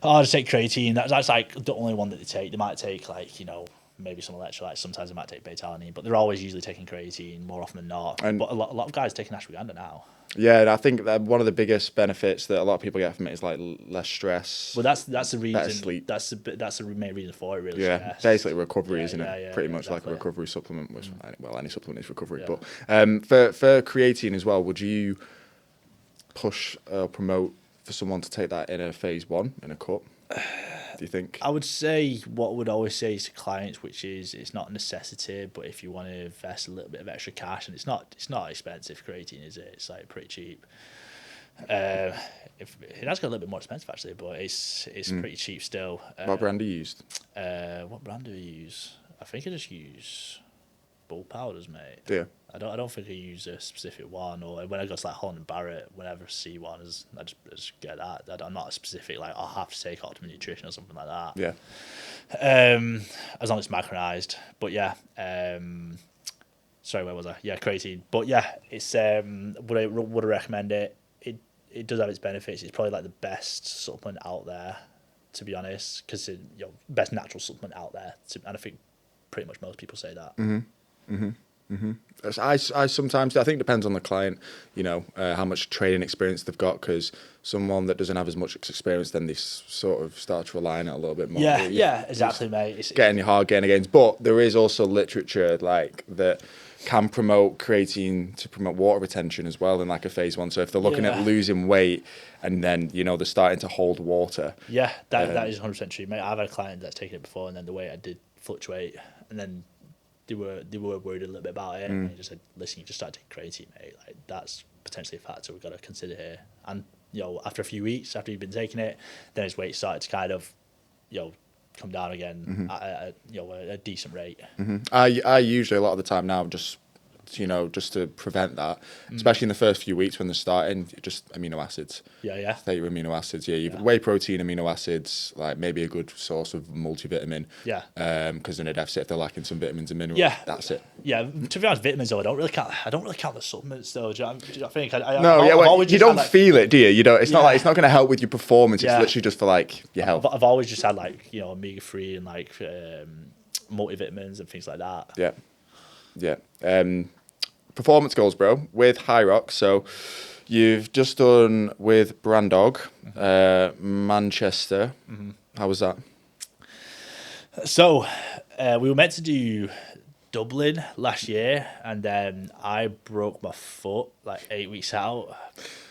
Oh, I just take creatine. That's like the only one that they take. They might take like, you know, maybe some electrolytes. Sometimes they might take beta-alanine, but they're always usually taking creatine more often than not. But a lot of guys taking ashwagandha now. Yeah, and I think that one of the biggest benefits that a lot of people get from it is like less stress. Well, that's the reason. Better sleep. That's the main reason for it, really. Yeah, stress. basically recovery, isn't it? Yeah, pretty much exactly. like a recovery supplement. Well, any supplement is recovery. Yeah. But for creatine as well, would you push promote for someone to take that in a phase 1 in a cup? Do you think? I would say what I would always say to clients, which is it's not a necessity, but if you want to invest a little bit of extra cash, and it's not expensive creatine, is it? It's like pretty cheap. If it has got a little bit more expensive actually, but it's pretty cheap still. What brand do you use? What brand do I use? I think I just use bull powders, mate. Yeah. I don't think I use a specific one, or when I go to like Holland and Barrett, whenever I see one, I just get that. I'm not specific, like I'll have to take Optimum Nutrition or something like that. Yeah. As long as it's micronized. But yeah. Sorry, where was I? Yeah, creatine. But yeah, it's would I recommend it? It does have its benefits. It's probably like the best supplement out there, to be honest, because best natural supplement out there. And I think pretty much most people say that. I sometimes, I think it depends on the client, how much training experience they've got, because someone that doesn't have as much experience, then they sort of start to rely on it a little bit more. Yeah, exactly, mate. It's getting hard gain gains. But there is also literature like that can promote creatine to promote water retention as well in like a phase 1. So if they're looking at losing weight and then, they're starting to hold water. Yeah, that is 100% true, mate. I've had a client that's taken it before, and then the weight I did fluctuate, and then they were worried a little bit about it, and they just said, listen, you just started taking creatine, mate. Like, that's potentially a factor we've got to consider here. And, after a few weeks, after you've been taking it, then his weight started to kind of, come down again at a decent rate. I usually, a lot of the time now, just to prevent that, especially in the first few weeks when they're starting, just amino acids. Take your amino acids. Whey protein, amino acids, like maybe a good source of multivitamin. Because in a deficit, if they're lacking some vitamins and minerals, that's it. To be honest, vitamins though, I don't really count the supplements though. Do you think? You don't feel it, do you? You don't. It's not like, it's not going to help with your performance. It's literally just for like your health. I've always just had like omega-3 and like multivitamins and things like that. Performance goals, bro, with Hyrox. So you've just done with Brandog, Manchester. How was that? So we were meant to do Dublin last year, and then I broke my foot like 8 weeks out.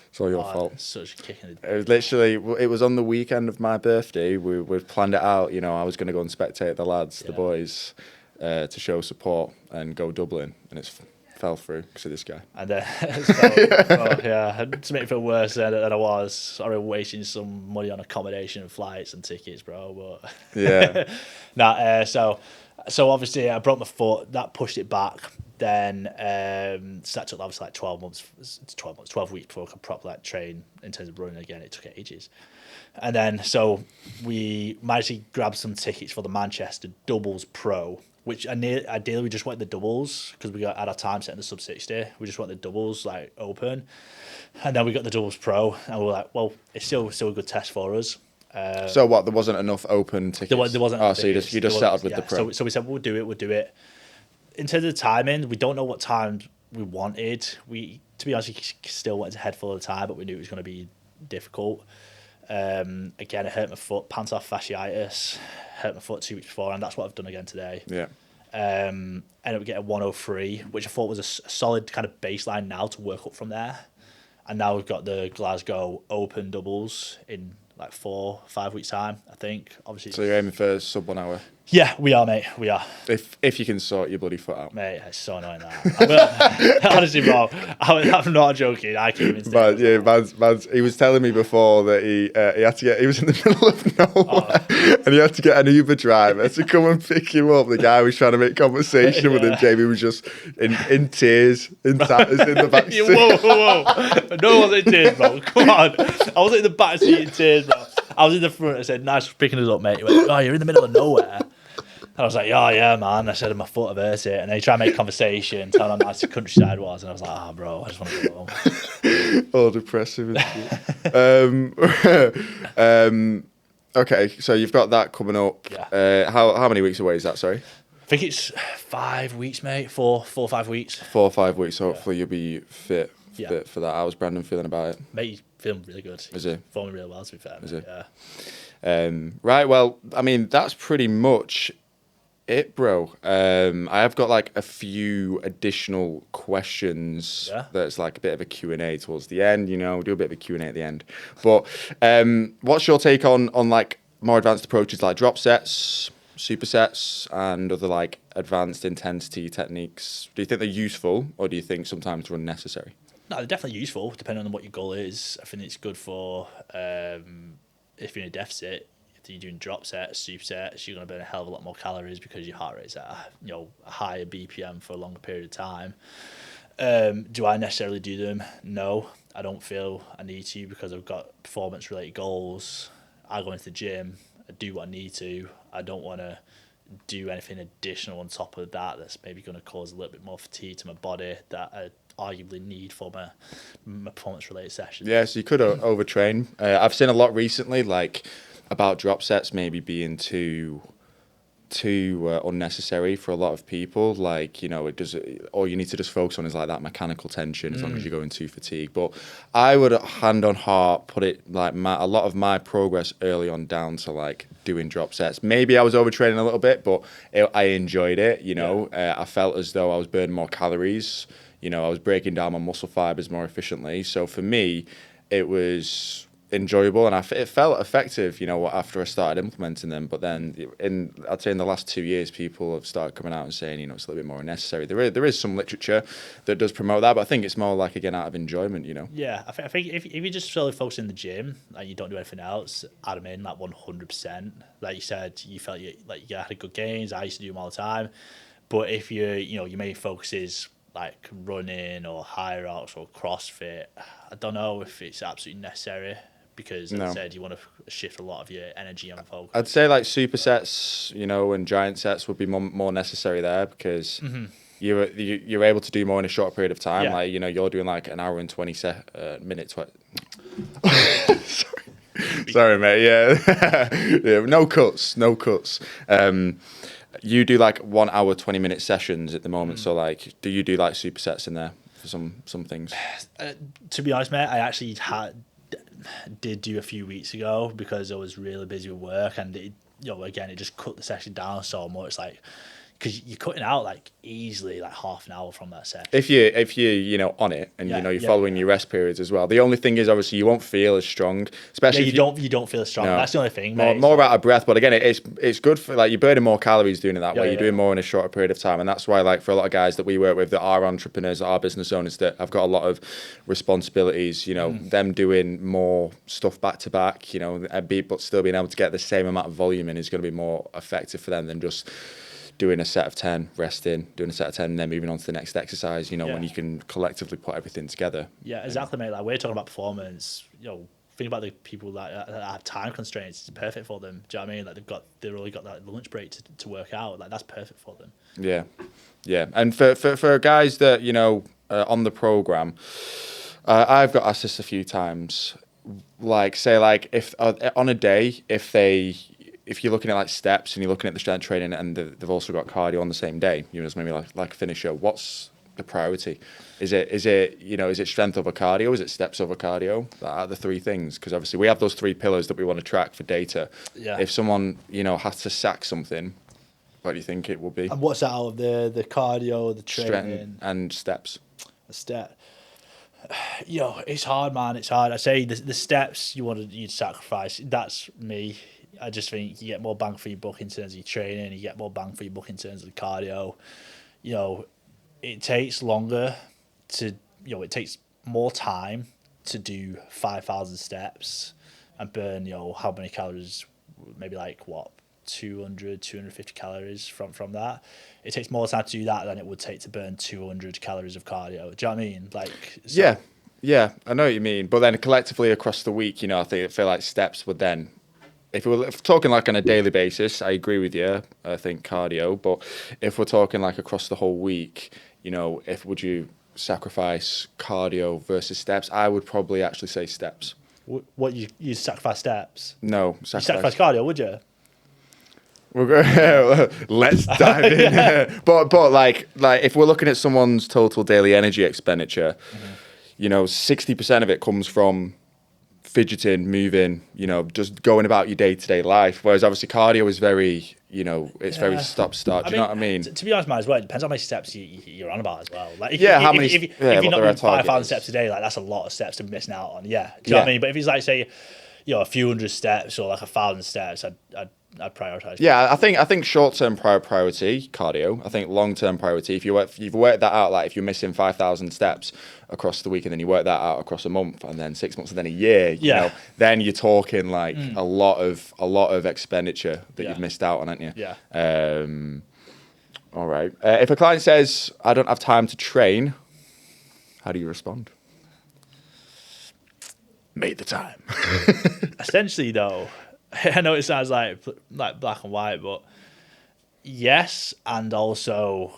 It's all your fault. Such a kick in the... It was literally, it was on the weekend of my birthday. We planned it out. I was going to go and spectate the lads, the boys, to show support and go Dublin, and it's fell through because of this guy. And to make it feel worse than I was, I was wasting some money on accommodation and flights and tickets, bro. But so obviously I broke my foot. That pushed it back. Then so that took obviously like 12 weeks before I could properly like train in terms of running again. It took ages. And then so we managed to grab some tickets for the Manchester Doubles Pro, which ideally we just wanted the doubles because we had our time set in the sub 60. We just want the doubles like open, and then we got the doubles pro, and we were like, well, it's still a good test for us. So what? There wasn't enough open tickets. There wasn't. Oh, so you just settled with the pro. So we said we'll do it. In terms of the timing, we don't know what time we wanted. To be honest, we still wanted to head for the time, but we knew it was going to be difficult. Again, it hurt my foot, plantar fasciitis, hurt my foot 2 weeks before, and that's what I've done again today. Ended up getting 103, which I thought was a solid kind of baseline now to work up from there. And now we've got the Glasgow Open doubles in like 4-5 weeks time, I think. Obviously. So you're aiming for sub 1 hour? Yeah, we are, mate. We are. If you can sort your bloody foot out. Mate, it's so annoying that. Honestly, bro, I'm not joking. I can't even Man's, he was telling me before that he had to get, he was in the middle of nowhere and he had to get an Uber driver to come and pick him up. The guy was trying to make conversation with him. Jamie was just in tears, in tatters in the back seat. Whoa. No one was in tears, bro. Come on. I wasn't in the back seat in tears, bro. I was in the front. I said, nice for picking us up, mate. He went, oh, you're in the middle of nowhere. And I was like, oh, yeah, man. I said, my foot, I've hurt it. And then he tried to make conversation, tell him how nice the countryside was. And I was like, bro, I just want to go home. All depressive. Okay, so you've got that coming up. Yeah. How many weeks away is that, sorry? I think it's 5 weeks, mate. 4 or 5 weeks. 4 or 5 weeks. So hopefully you'll be fit for that. How's Brandon feeling about it? Mate, he's feeling really good. Is he? Performing really well, to be fair. Is he? Yeah. Right, well, I mean, that's pretty much it, bro. I have got like a few additional questions. That's like a bit of a Q&A towards the end, we'll do a bit of a Q&A at the end. But what's your take on like more advanced approaches like drop sets, supersets, and other like advanced intensity techniques? Do you think they're useful, or do you think sometimes they're unnecessary? No, they're definitely useful, depending on what your goal is. I think it's good for if you're in a deficit. If you're doing drop sets, supersets, you're going to burn a hell of a lot more calories because your heart rate's at a higher BPM for a longer period of time. Do I necessarily do them? No, I don't feel I need to, because I've got performance-related goals. I go into the gym, I do what I need to. I don't want to do anything additional on top of that that's maybe going to cause a little bit more fatigue to my body that I arguably need for my performance related sessions. Yeah, so you could overtrain. I've seen a lot recently, like about drop sets maybe being too unnecessary for a lot of people. Like, you know, it does, all you need to just focus on is like that mechanical tension as long as you're going too fatigued. But I would, hand on heart, put it like a lot of my progress early on down to like doing drop sets. Maybe I was overtraining a little bit, but I enjoyed it. You know, I felt as though I was burning more calories. You know, I was breaking down my muscle fibers more efficiently. So for me, it was enjoyable, and it felt effective, you know, after I started implementing them. But then I'd say in the last 2 years, people have started coming out and saying, you know, it's a little bit more unnecessary. There is some literature that does promote that, but I think it's more like, again, out of enjoyment, you know. Yeah, I think if you just solely focus in the gym, like you don't do anything else, add them in like 100%. Like you said, you felt you had good gains. I used to do them all the time. But if your main focus is like running or Hyrox or CrossFit, I don't know if it's absolutely necessary, because as I said, you want to shift a lot of your energy and focus. I'd say like supersets, you know, and giant sets would be more necessary there, because you're able to do more in a short period of time. Yeah. Like, you know, you're doing like an hour and 20 minutes. Sorry, mate. Yeah. Yeah, no cuts. You do like 1 hour, 20-minute sessions at the moment. So like, do you do like supersets in there for some things? To be honest, mate, I actually did do a few weeks ago because I was really busy with work, and it just cut the session down so much, like, because you're cutting out like easily like half an hour from that session. If you know, on it, and you know, you're following your rest periods as well. The only thing is, obviously, you won't feel as strong, especially you don't feel as strong. No. That's the only thing, mate. More out of breath, but again, it's good for, like, you're burning more calories doing it that way. You're doing more in a shorter period of time, and that's why, like, for a lot of guys that we work with that are entrepreneurs, that are business owners, that have got a lot of responsibilities, you know, them doing more stuff back to back, you know, but still being able to get the same amount of volume in is going to be more effective for them than just doing a set of 10, resting, doing a set of 10, and then moving on to the next exercise, you know, when you can collectively put everything together. Yeah, exactly, mate. Like, we're talking about performance, you know, think about the people that have time constraints. It's perfect for them. Do you know what I mean? Like, they've only got that lunch break to work out. Like, that's perfect for them. Yeah. And for guys that, you know, on the program, I've got asked this a few times, like, say, like, if on a day, if you're looking at like steps and you're looking at the strength training, and they've also got cardio on the same day, you know, it's maybe like a finisher, what's the priority? Is it you know, is it strength over cardio? Is it steps over cardio? That are the three things, because obviously we have those 3 pillars that we want to track for data. Yeah. If someone, you know, has to sack something, what do you think it will be? And what's out of the cardio, the training, strength and steps? The step. Yo, it's hard, man. It's hard. I say the steps you'd sacrifice. That's me. I just think you get more bang for your buck in terms of your training. You get more bang for your buck in terms of the cardio. You know, it takes longer it takes more time to do 5,000 steps and burn, you know, how many calories, maybe like 250 calories from that. It takes more time to do that than it would take to burn 200 calories of cardio. Do you know what I mean? Like, so. Yeah, I know what you mean. But then collectively across the week, you know, I feel like steps would then, if we're talking like on a daily basis, I agree with you. I think cardio, but if we're talking like across the whole week, you know, would you sacrifice cardio versus steps? I would probably actually say steps. What, you sacrifice steps? No, you sacrifice cardio, would you? Let's dive in. But like if we're looking at someone's total daily energy expenditure, you know, 60% of it comes from fidgeting, moving, you know, just going about your day-to-day life. Whereas obviously cardio is very, you know, it's very stop-start. Do you know what I mean? To be honest, man, as well, it depends how many steps you're on about as well. Like, if you're not doing 5,000 steps a day, like, that's a lot of steps to be missing out on. Yeah. Do you know what I mean? But if it's like, say, you know, a few hundred steps or like 1,000 steps, I'd prioritize. Yeah, I think short-term priority cardio. I think long-term priority, if you've worked that out, like if you're missing 5,000 steps across the week, and then you work that out across a month, and then 6 months, and then a year, you know, then you're talking like a lot of expenditure that you've missed out on, aren't you? Yeah. All right. If a client says, "I don't have time to train," how do you respond? Make the time. Essentially, though, I know it sounds like black and white, but Yes, and also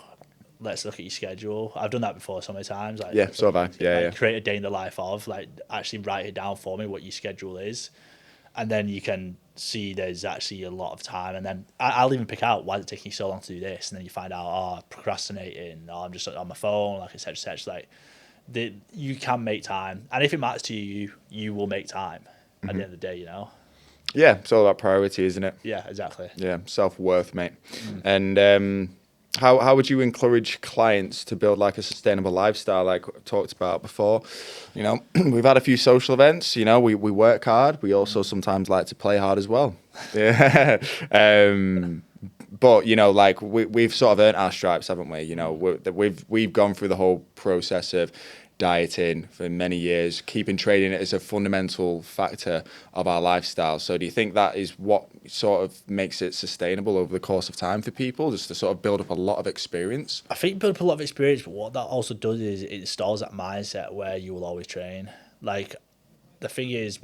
let's look at your schedule. I've done that before so many times. Like, Yeah, so have I. Yeah, yeah. Create a day in the life of, like, actually write it down for me what your schedule is, and then you can see there's actually a lot of time. And then I'll even pick out why is it taking you so long to do this, and then you find out, oh, procrastinating, or I'm just on my phone, like etc. Like, you can make time, and if it matters to you, you will make time at the end of the day. You know. Yeah, it's all about priority, isn't it? Yeah, exactly. Yeah, self-worth, mate. And how would you encourage clients to build like a sustainable lifestyle, like I talked about before? You know, we've had a few social events. You know, we work hard. We also sometimes like to play hard as well. Yeah. But you know, like we've sort of earned our stripes, haven't we? You know, we've gone through the whole process of dieting for many years, keeping training as a fundamental factor of our lifestyle. So do you think that is what sort of makes it sustainable over the course of time for people, just to sort of build up a lot of experience? I think build up a lot of experience, but what that also does is it installs that mindset where you will always train. Like, the thing is,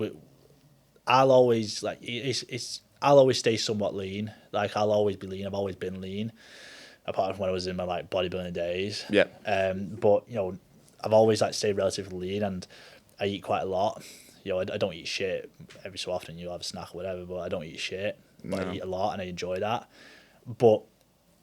I'll always I'll always stay somewhat lean. Like, I'll always be lean. I've always been lean, apart from when I was in my like bodybuilding days. Yeah. But you know, I've always like stayed relatively lean, and I eat quite a lot. You know, I don't eat shit. Every so often you'll have a snack or whatever, but I don't eat shit. But I eat a lot, and I enjoy that. But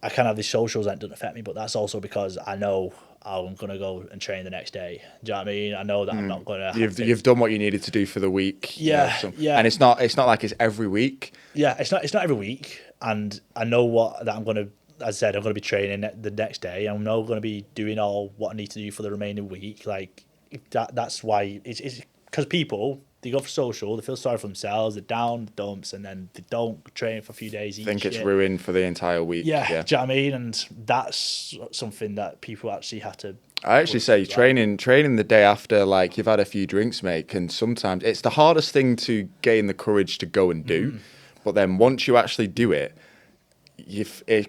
I kind of have these socials that doesn't affect me, but that's also because I know I'm gonna go and train the next day. Do you know what I mean? I know that I'm not gonna. You've done what you needed to do for the week. Yeah, yeah. And it's not like it's every week. Yeah, it's not every week, and I know that I'm gonna. As I said, I'm gonna be training the next day. I'm not gonna be doing all what I need to do for the remaining week. Like that's why it's because people, they go for social, they feel sorry for themselves, they're down the dumps, and then they don't train for a few days. Think it's ruined for the entire week. Yeah, do you know what I mean? And that's something that people actually have to. I actually say training the day after, like you've had a few drinks, mate, can sometimes, it's the hardest thing to gain the courage to go and do. But then once you actually do it,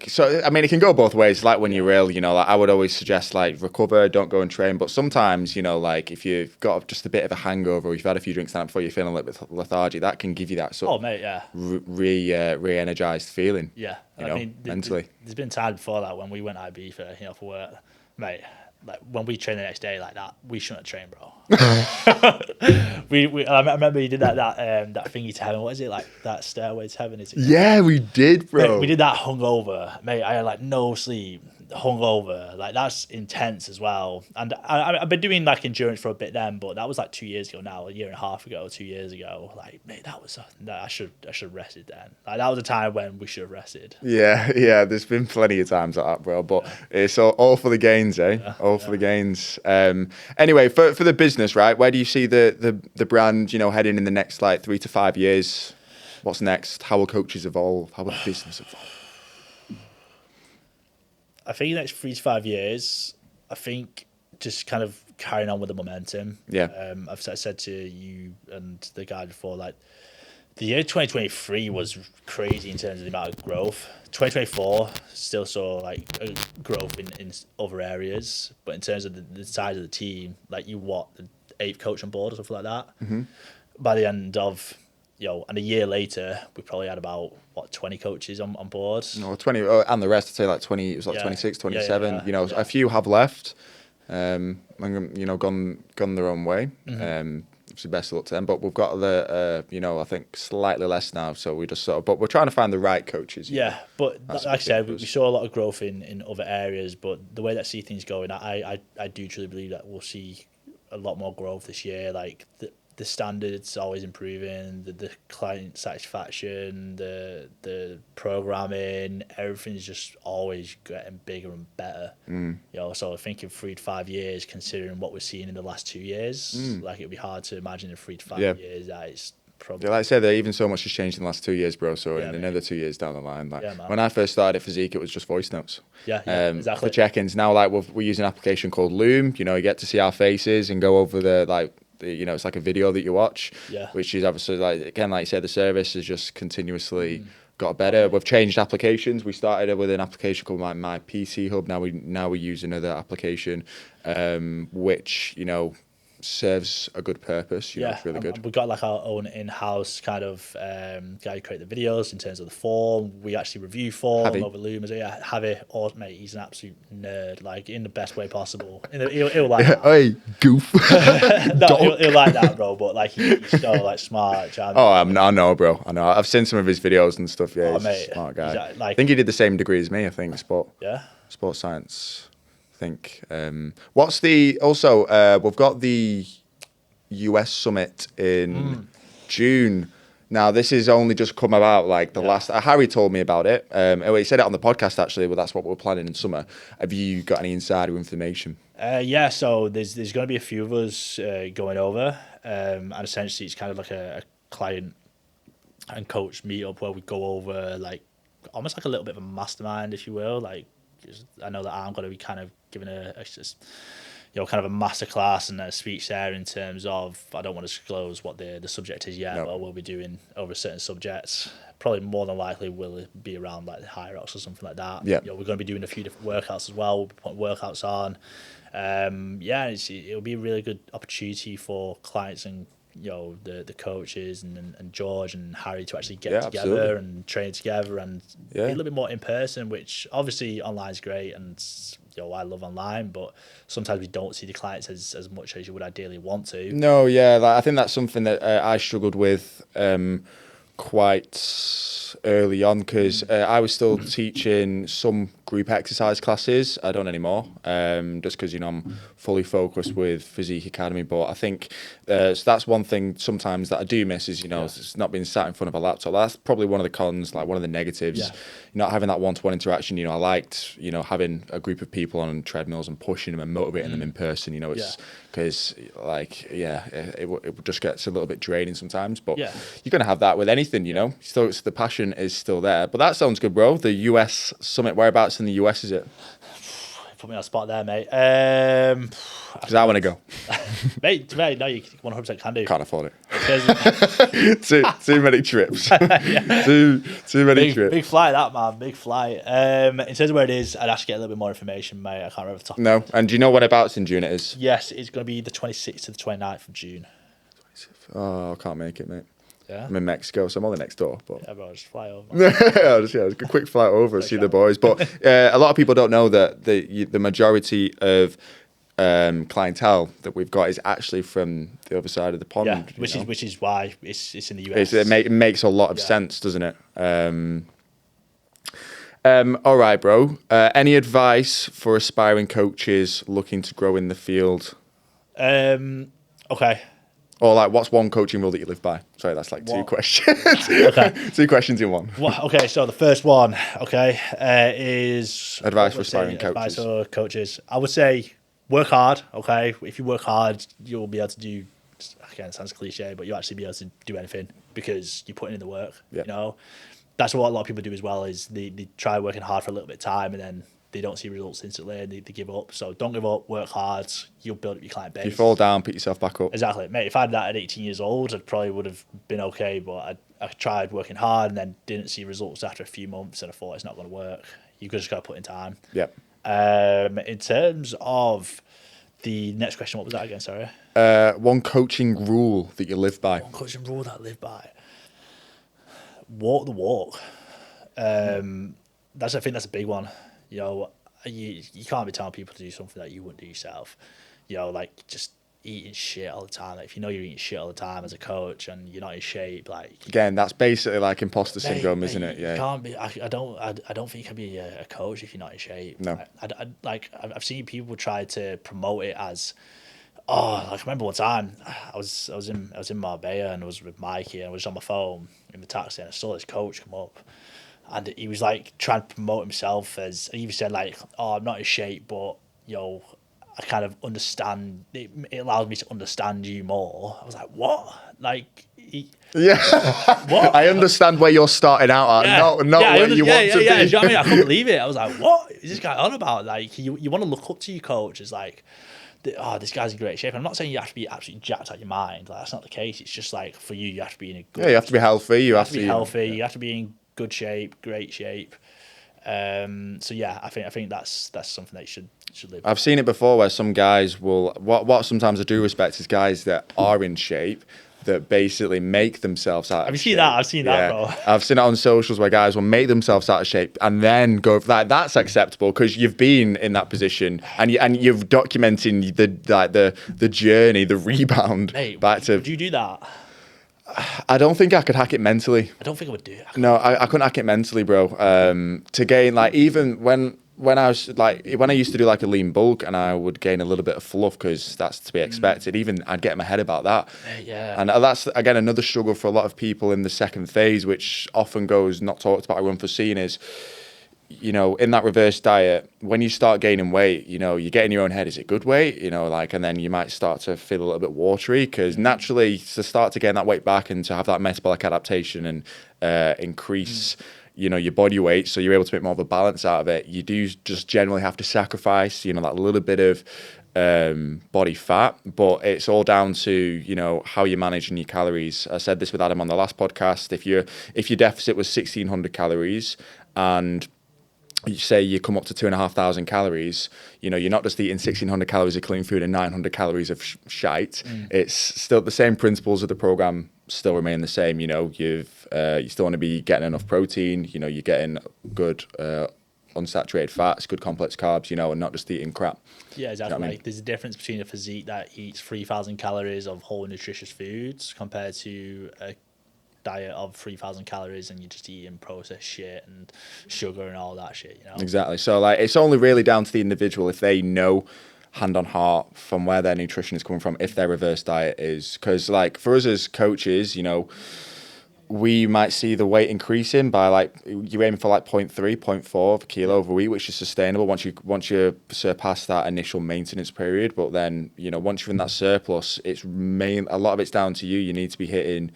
so I mean, it can go both ways. Like when you're ill, you know, like I would always suggest like recover, don't go and train. But sometimes, you know, like if you've got just a bit of a hangover, or you've had a few drinks the night before, you're feeling a little bit lethargic, that can give you that sort of re-energized feeling. Yeah, I mean, mentally. There's been times before that when we went IB for work, mate. Like when we train the next day like that, we shouldn't train, bro. I remember you did that thingy to heaven. What is it, like that stairway to heaven? Is it? Yeah, we did, bro. Mate, we did that hungover, mate. I had like no sleep, hungover. Like that's intense as well. And I've been doing like endurance for a bit then, but that was like 2 years ago now, a year and a half ago, 2 years ago. Like, mate, I should have rested then. Like that was a time when we should have rested. Yeah. There's been plenty of times like that, bro. But it's all for the gains, eh? Yeah, all for the gains. Anyway, for the business, right? Where do you see the brand, you know, heading in the next like 3 to 5 years? What's next? How will coaches evolve? How will the business evolve? I think the next 3 to 5 years, I think just kind of carrying on with the momentum. Yeah. I've said to you and the guy before, like, the year 2023 was crazy in terms of the amount of growth. 2024 still saw like a growth in other areas, but in terms of the size of the team, like the 8th coach on board or something like that. By the end of, and a year later, we probably had about 20 coaches on board. No, 20, and the rest, I'd say like 20. It was like 26, 27. You know, a few have left, and you know, gone their own way. It's the best of luck to them, but we've got I think slightly less now, so we just but we're trying to find the right coaches. Yeah, but like I said, we saw a lot of growth in other areas, but the way that I see things going, I do truly believe that we'll see a lot more growth this year. Like the standards always improving, the client satisfaction, the programming, everything's just always getting bigger and better. So I think in 3 to 5 years, considering what we're seeing in the last 2 years, like it'd be hard to imagine in 3 to 5 years that it's probably. Yeah, like I said, even so much has changed in the last 2 years, bro. So in another 2 years down the line, like when I first started at Physique, it was just voice notes. Exactly. For check-ins. Now, like we're using an application called Loom. You know, you get to see our faces and go over it's like a video that you watch, which is obviously like you said, the service has just continuously got better. We've changed applications. We started with an application called My PC Hub. Now we use another application, which serves a good purpose. You know, it's really good. We've got like our own in-house kind of guy who create the videos in terms of the form. We actually review form over Loom. So yeah, Javi, mate, he's an absolute nerd, like in the best way possible. He'll like that. Hey, goof. No, he'll like that, bro. But like he's so like smart. I know, bro. I know. I've seen some of his videos and stuff. Yeah, he's mate, a smart guy. Like, I think he did the same degree as me. I think sports science. I think. What's the also? We've got the US summit in June. Now this has only just come about. Like the last, Harry told me about it. He said it on the podcast actually. But that's what we're planning in summer. Have you got any insider information? Yeah, so there's going to be a few of us going over, and essentially it's kind of like a client and coach meetup where we go over like almost like a little bit of a mastermind, if you will. Like I know that I'm going to be kind of giving kind of a masterclass and a speech there in terms of, I don't want to disclose what the subject is yet, but we'll be doing over certain subjects. Probably more than likely will be around like the Hyrox or something like that. Yeah. We're going to be doing a few different workouts as well. We'll be putting workouts on. It'll be a really good opportunity for clients and the coaches and George and Harry to actually get together and train together and be a little bit more in person, which obviously online is great and I love online, but sometimes we don't see the clients as much as you would ideally want to. No, I think that's something that I struggled with quite early on because I was still teaching some group exercise classes. I don't anymore, just because I'm fully focused with Physique Academy. But I think so that's one thing sometimes that I do miss is it's not being sat in front of a laptop. That's probably one of the cons, like one of the negatives. Not having that one-to-one interaction. I liked having a group of people on treadmills and pushing them and motivating them in person. It's because it just gets a little bit draining sometimes. But you're gonna have that with anything. So it's, the passion is still there. But that sounds good, bro. The US summit. Whereabouts in the US is it? Put me on the spot there, mate. Because I want to go. mate, no, you 100% can do. Can't afford it. too many trips. Too many trips. Big flight, that man. Big flight. In terms of where it is, I'd actually get a little bit more information, mate. I can't remember the top. No, and do you know whereabouts in June it is? Yes, it's going to be the 26th to the 29th of June. Oh, I can't make it, mate. Yeah. I'm in Mexico, so I'm only next door. But yeah, bro, just fly over. just a quick flight over and see the boys. But a lot of people don't know that the majority of clientele that we've got is actually from the other side of the pond. Yeah, which is why it's in the US. It makes a lot of sense, doesn't it? All right, bro. Any advice for aspiring coaches looking to grow in the field? Okay. Or like, what's one coaching rule that you live by? Sorry, that's like two questions. Okay. 2 questions in one. Okay, so the first one, is advice for aspiring coaches. Advice for coaches. I would say work hard. Okay, if you work hard, you'll be able to do. Again, it sounds cliche, but you'll actually be able to do anything because you're putting in the work. Yeah. That's what a lot of people do as well. Is they try working hard for a little bit of time and then they don't see results instantly and they give up. So don't give up, work hard, you'll build up your client base. If you fall down, pick yourself back up. Exactly. Mate, if I had that at 18 years old, I probably would have been okay, but I tried working hard and then didn't see results after a few months and I thought it's not going to work. You've just got to put in time. Yep. In terms of the next question, what was that again, sorry? One coaching rule that you live by. One coaching rule that I live by. Walk the walk. I think that's a big one. You can't be telling people to do something that you wouldn't do yourself. Like just eating shit all the time. Like if you know you're eating shit all the time as a coach and you're not in shape, like again, that's basically like imposter syndrome, isn't it? Yeah. You can't be. I don't think you can be a coach if you're not in shape. No. I've seen people try to promote it as. Oh, I remember one time I was in Marbella and I was with Mikey and I was on my phone in the taxi and I saw this coach come up. And he was like trying to promote himself as, and he even said like, "Oh, I'm not in shape, but I kind of understand. It allows me to understand you more." I was like, "What?" Like, what? I understand where you're starting out at, not where you want to be. Yeah. Do you know what I mean? I couldn't believe it. I was like, "What is this guy on about?" Like, you want to look up to your coach as like, this guy's in great shape. I'm not saying you have to be absolutely jacked out your mind. Like, that's not the case. It's just like for you have to be in a good. Yeah, you have to be healthy. You have to be healthy. You have to be in good shape, great shape. So yeah, I think that's something that you should live. I've seen it before where some guys will, what sometimes I do respect is guys that are in shape that basically make themselves out of shape. I've seen that, bro. I've seen it on socials where guys will make themselves out of shape and then go, that's acceptable because you've been in that position and you've documenting the journey, the rebound. Mate, back to. would you do that? I don't think I could hack it mentally. I don't think I would do it. No, I couldn't hack it mentally, bro. To gain, like, even when I was like, when I used to do like a lean bulk and I would gain a little bit of fluff because that's to be expected, even I'd get in my head about that. Yeah. And that's, again, another struggle for a lot of people in the second phase, which often goes not talked about or unforeseen is, you know, in that reverse diet, when you start gaining weight, you know, you get in your own head, is it good weight? You know, like, and then you might start to feel a little bit watery because naturally to start to gain that weight back and to have that metabolic adaptation and increase, you know, your body weight, so you're able to make more of a balance out of it, you do just generally have to sacrifice, you know, that little bit of body fat, but it's all down to, you know, how you're managing your calories. I said this with Adam on the last podcast. If your deficit was 1,600 calories and you say you come up to 2,500 calories, you know, you're not just eating 1,600 calories of clean food and 900 calories of shite. It's still the same principles of the program still remain the same. You know, you still want to be getting enough protein, you know, you're getting good unsaturated fats, good complex carbs, you know, and not just eating crap. Yeah, exactly. You know what I mean? Like, there's a difference between a physique that eats 3,000 calories of whole nutritious foods compared to a diet of 3,000 calories and you're just eating processed shit and sugar and all that shit, you know? Exactly. So, like, it's only really down to the individual if they know hand on heart from where their nutrition is coming from, if their reverse diet is. Because, like, for us as coaches, you know, we might see the weight increasing by, like, you're aiming for like 0.3, 0.4 of a kilo over a week, which is sustainable once you surpass that initial maintenance period. But then, you know, once you're in that surplus, a lot of it's down to you. You need to be hitting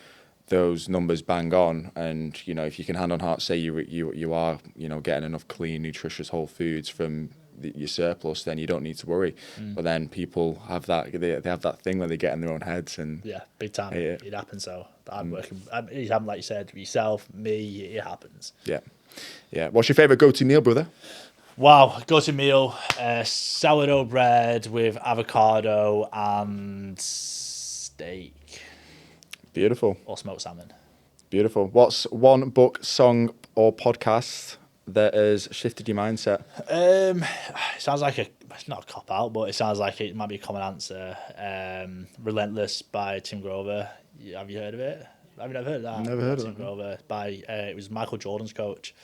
those numbers bang on, and you know, if you can hand on heart say you are, you know, getting enough clean, nutritious whole foods from your surplus, then you don't need to worry. But then people have that they have that thing where they get in their own heads and Yeah, big time. Yeah. It happens. So I'm working. It happens, like you said, yourself, me. It happens. Yeah. What's your favorite go-to meal, brother? Wow, go-to meal: sourdough bread with avocado and steak. Beautiful. Or smoked salmon. Beautiful. What's one book, song, or podcast that has shifted your mindset? It sounds like it's not a cop out, but it sounds like it might be a common answer. Relentless by Tim Grover. Have you heard of it? I've never heard of that. Never heard of Tim it. Grover it was Michael Jordan's coach.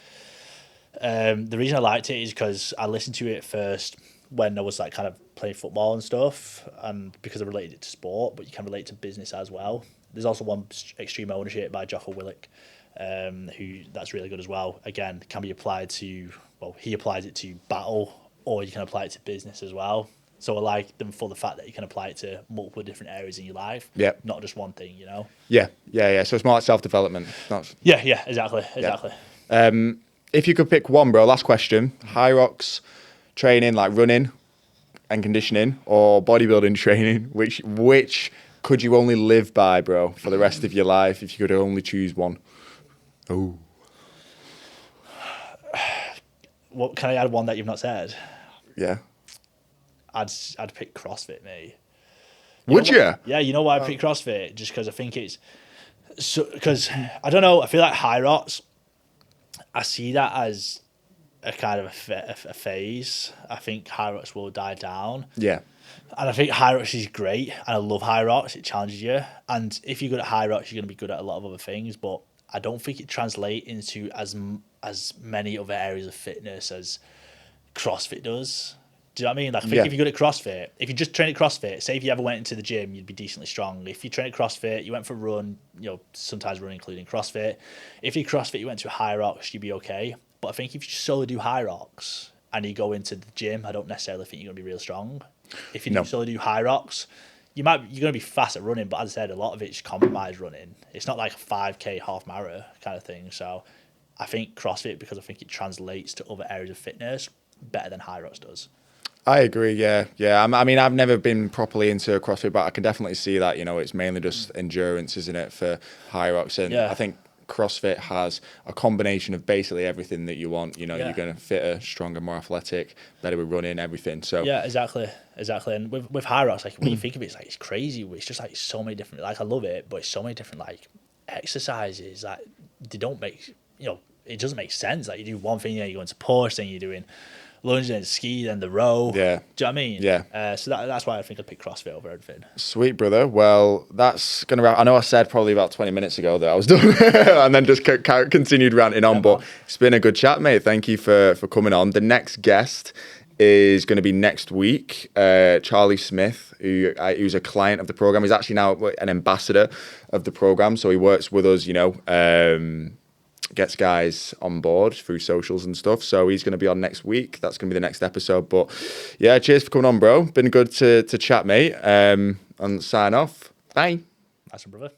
The reason I liked it is because I listened to it first when I was like kind of playing football and stuff, and because I related it to sport, but you can relate to business as well. There's also one, Extreme Ownership by Jocko Willink, who that's really good as well. Again, can be applied to, well, he applies it to battle, or you can apply it to business as well. So I like them for the fact that you can apply it to multiple different areas in your life, not just one thing, you know? Yeah. So it's more like self-development. Yeah, exactly. If you could pick one, bro, last question, Hyrox training, like running and conditioning, or bodybuilding training, which could you only live by, bro, for the rest of your life if you could only choose one? Oh. What, can I add one that you've not said? Yeah. I'd pick CrossFit, mate. Would you? Yeah, you know why I pick CrossFit? Just because I think it's... Because, I don't know, I feel like Hyrox, I see that as a kind of a phase. I think Hyrox will die down. Yeah. And I think Hyrox is great, and I love Hyrox. It challenges you, and if you're good at Hyrox, you're going to be good at a lot of other things. But I don't think it translates into as many other areas of fitness as CrossFit does. Do you know what I mean? Like, I think if you're good at CrossFit, if you just train at CrossFit, say if you ever went into the gym, you'd be decently strong. If you train at CrossFit, you went for a run, you know, sometimes run including CrossFit. If you CrossFit, you went to a Hyrox, you'd be okay. But I think if you just solely do Hyrox and you go into the gym, I don't necessarily think you're going to be real strong. If you solely do Hyrox, you're going to be fast at running, but as I said, a lot of it's compromised running. It's not like a 5K half marathon kind of thing. So I think CrossFit, because I think it translates to other areas of fitness better than Hyrox does. I agree, yeah. I mean, I've never been properly into CrossFit, but I can definitely see that, you know, it's mainly just endurance, isn't it, for Hyrox? And I think CrossFit has a combination of basically everything that you want. You know, Yeah. you're going to fitter, stronger, more athletic, better with running, everything. So Yeah, exactly. And with Hyrox, like when you think of it, it's like it's crazy. It's just like so many different. Like I love it, but it's so many different like exercises. Like they don't make it doesn't make sense. Like you do one thing, you go into push, then you're doing lunge, then ski, then the row. Yeah. Do you know what I mean? Yeah. So that's why I think I pick CrossFit over everything. Sweet, brother. Well, that's going to wrap. I know I said probably about 20 minutes ago that I was done and then just continued ranting on, but it's been a good chat, mate. Thank you for coming on. The next guest is going to be next week, Charlie Smith, who's a client of the program. He's actually now an ambassador of the program, so he works with us, gets guys on board through socials and stuff. So he's going to be on next week. That's going to be the next episode. But yeah, cheers for coming on, bro. Been good to chat, mate. And sign off. Bye. That's a brother.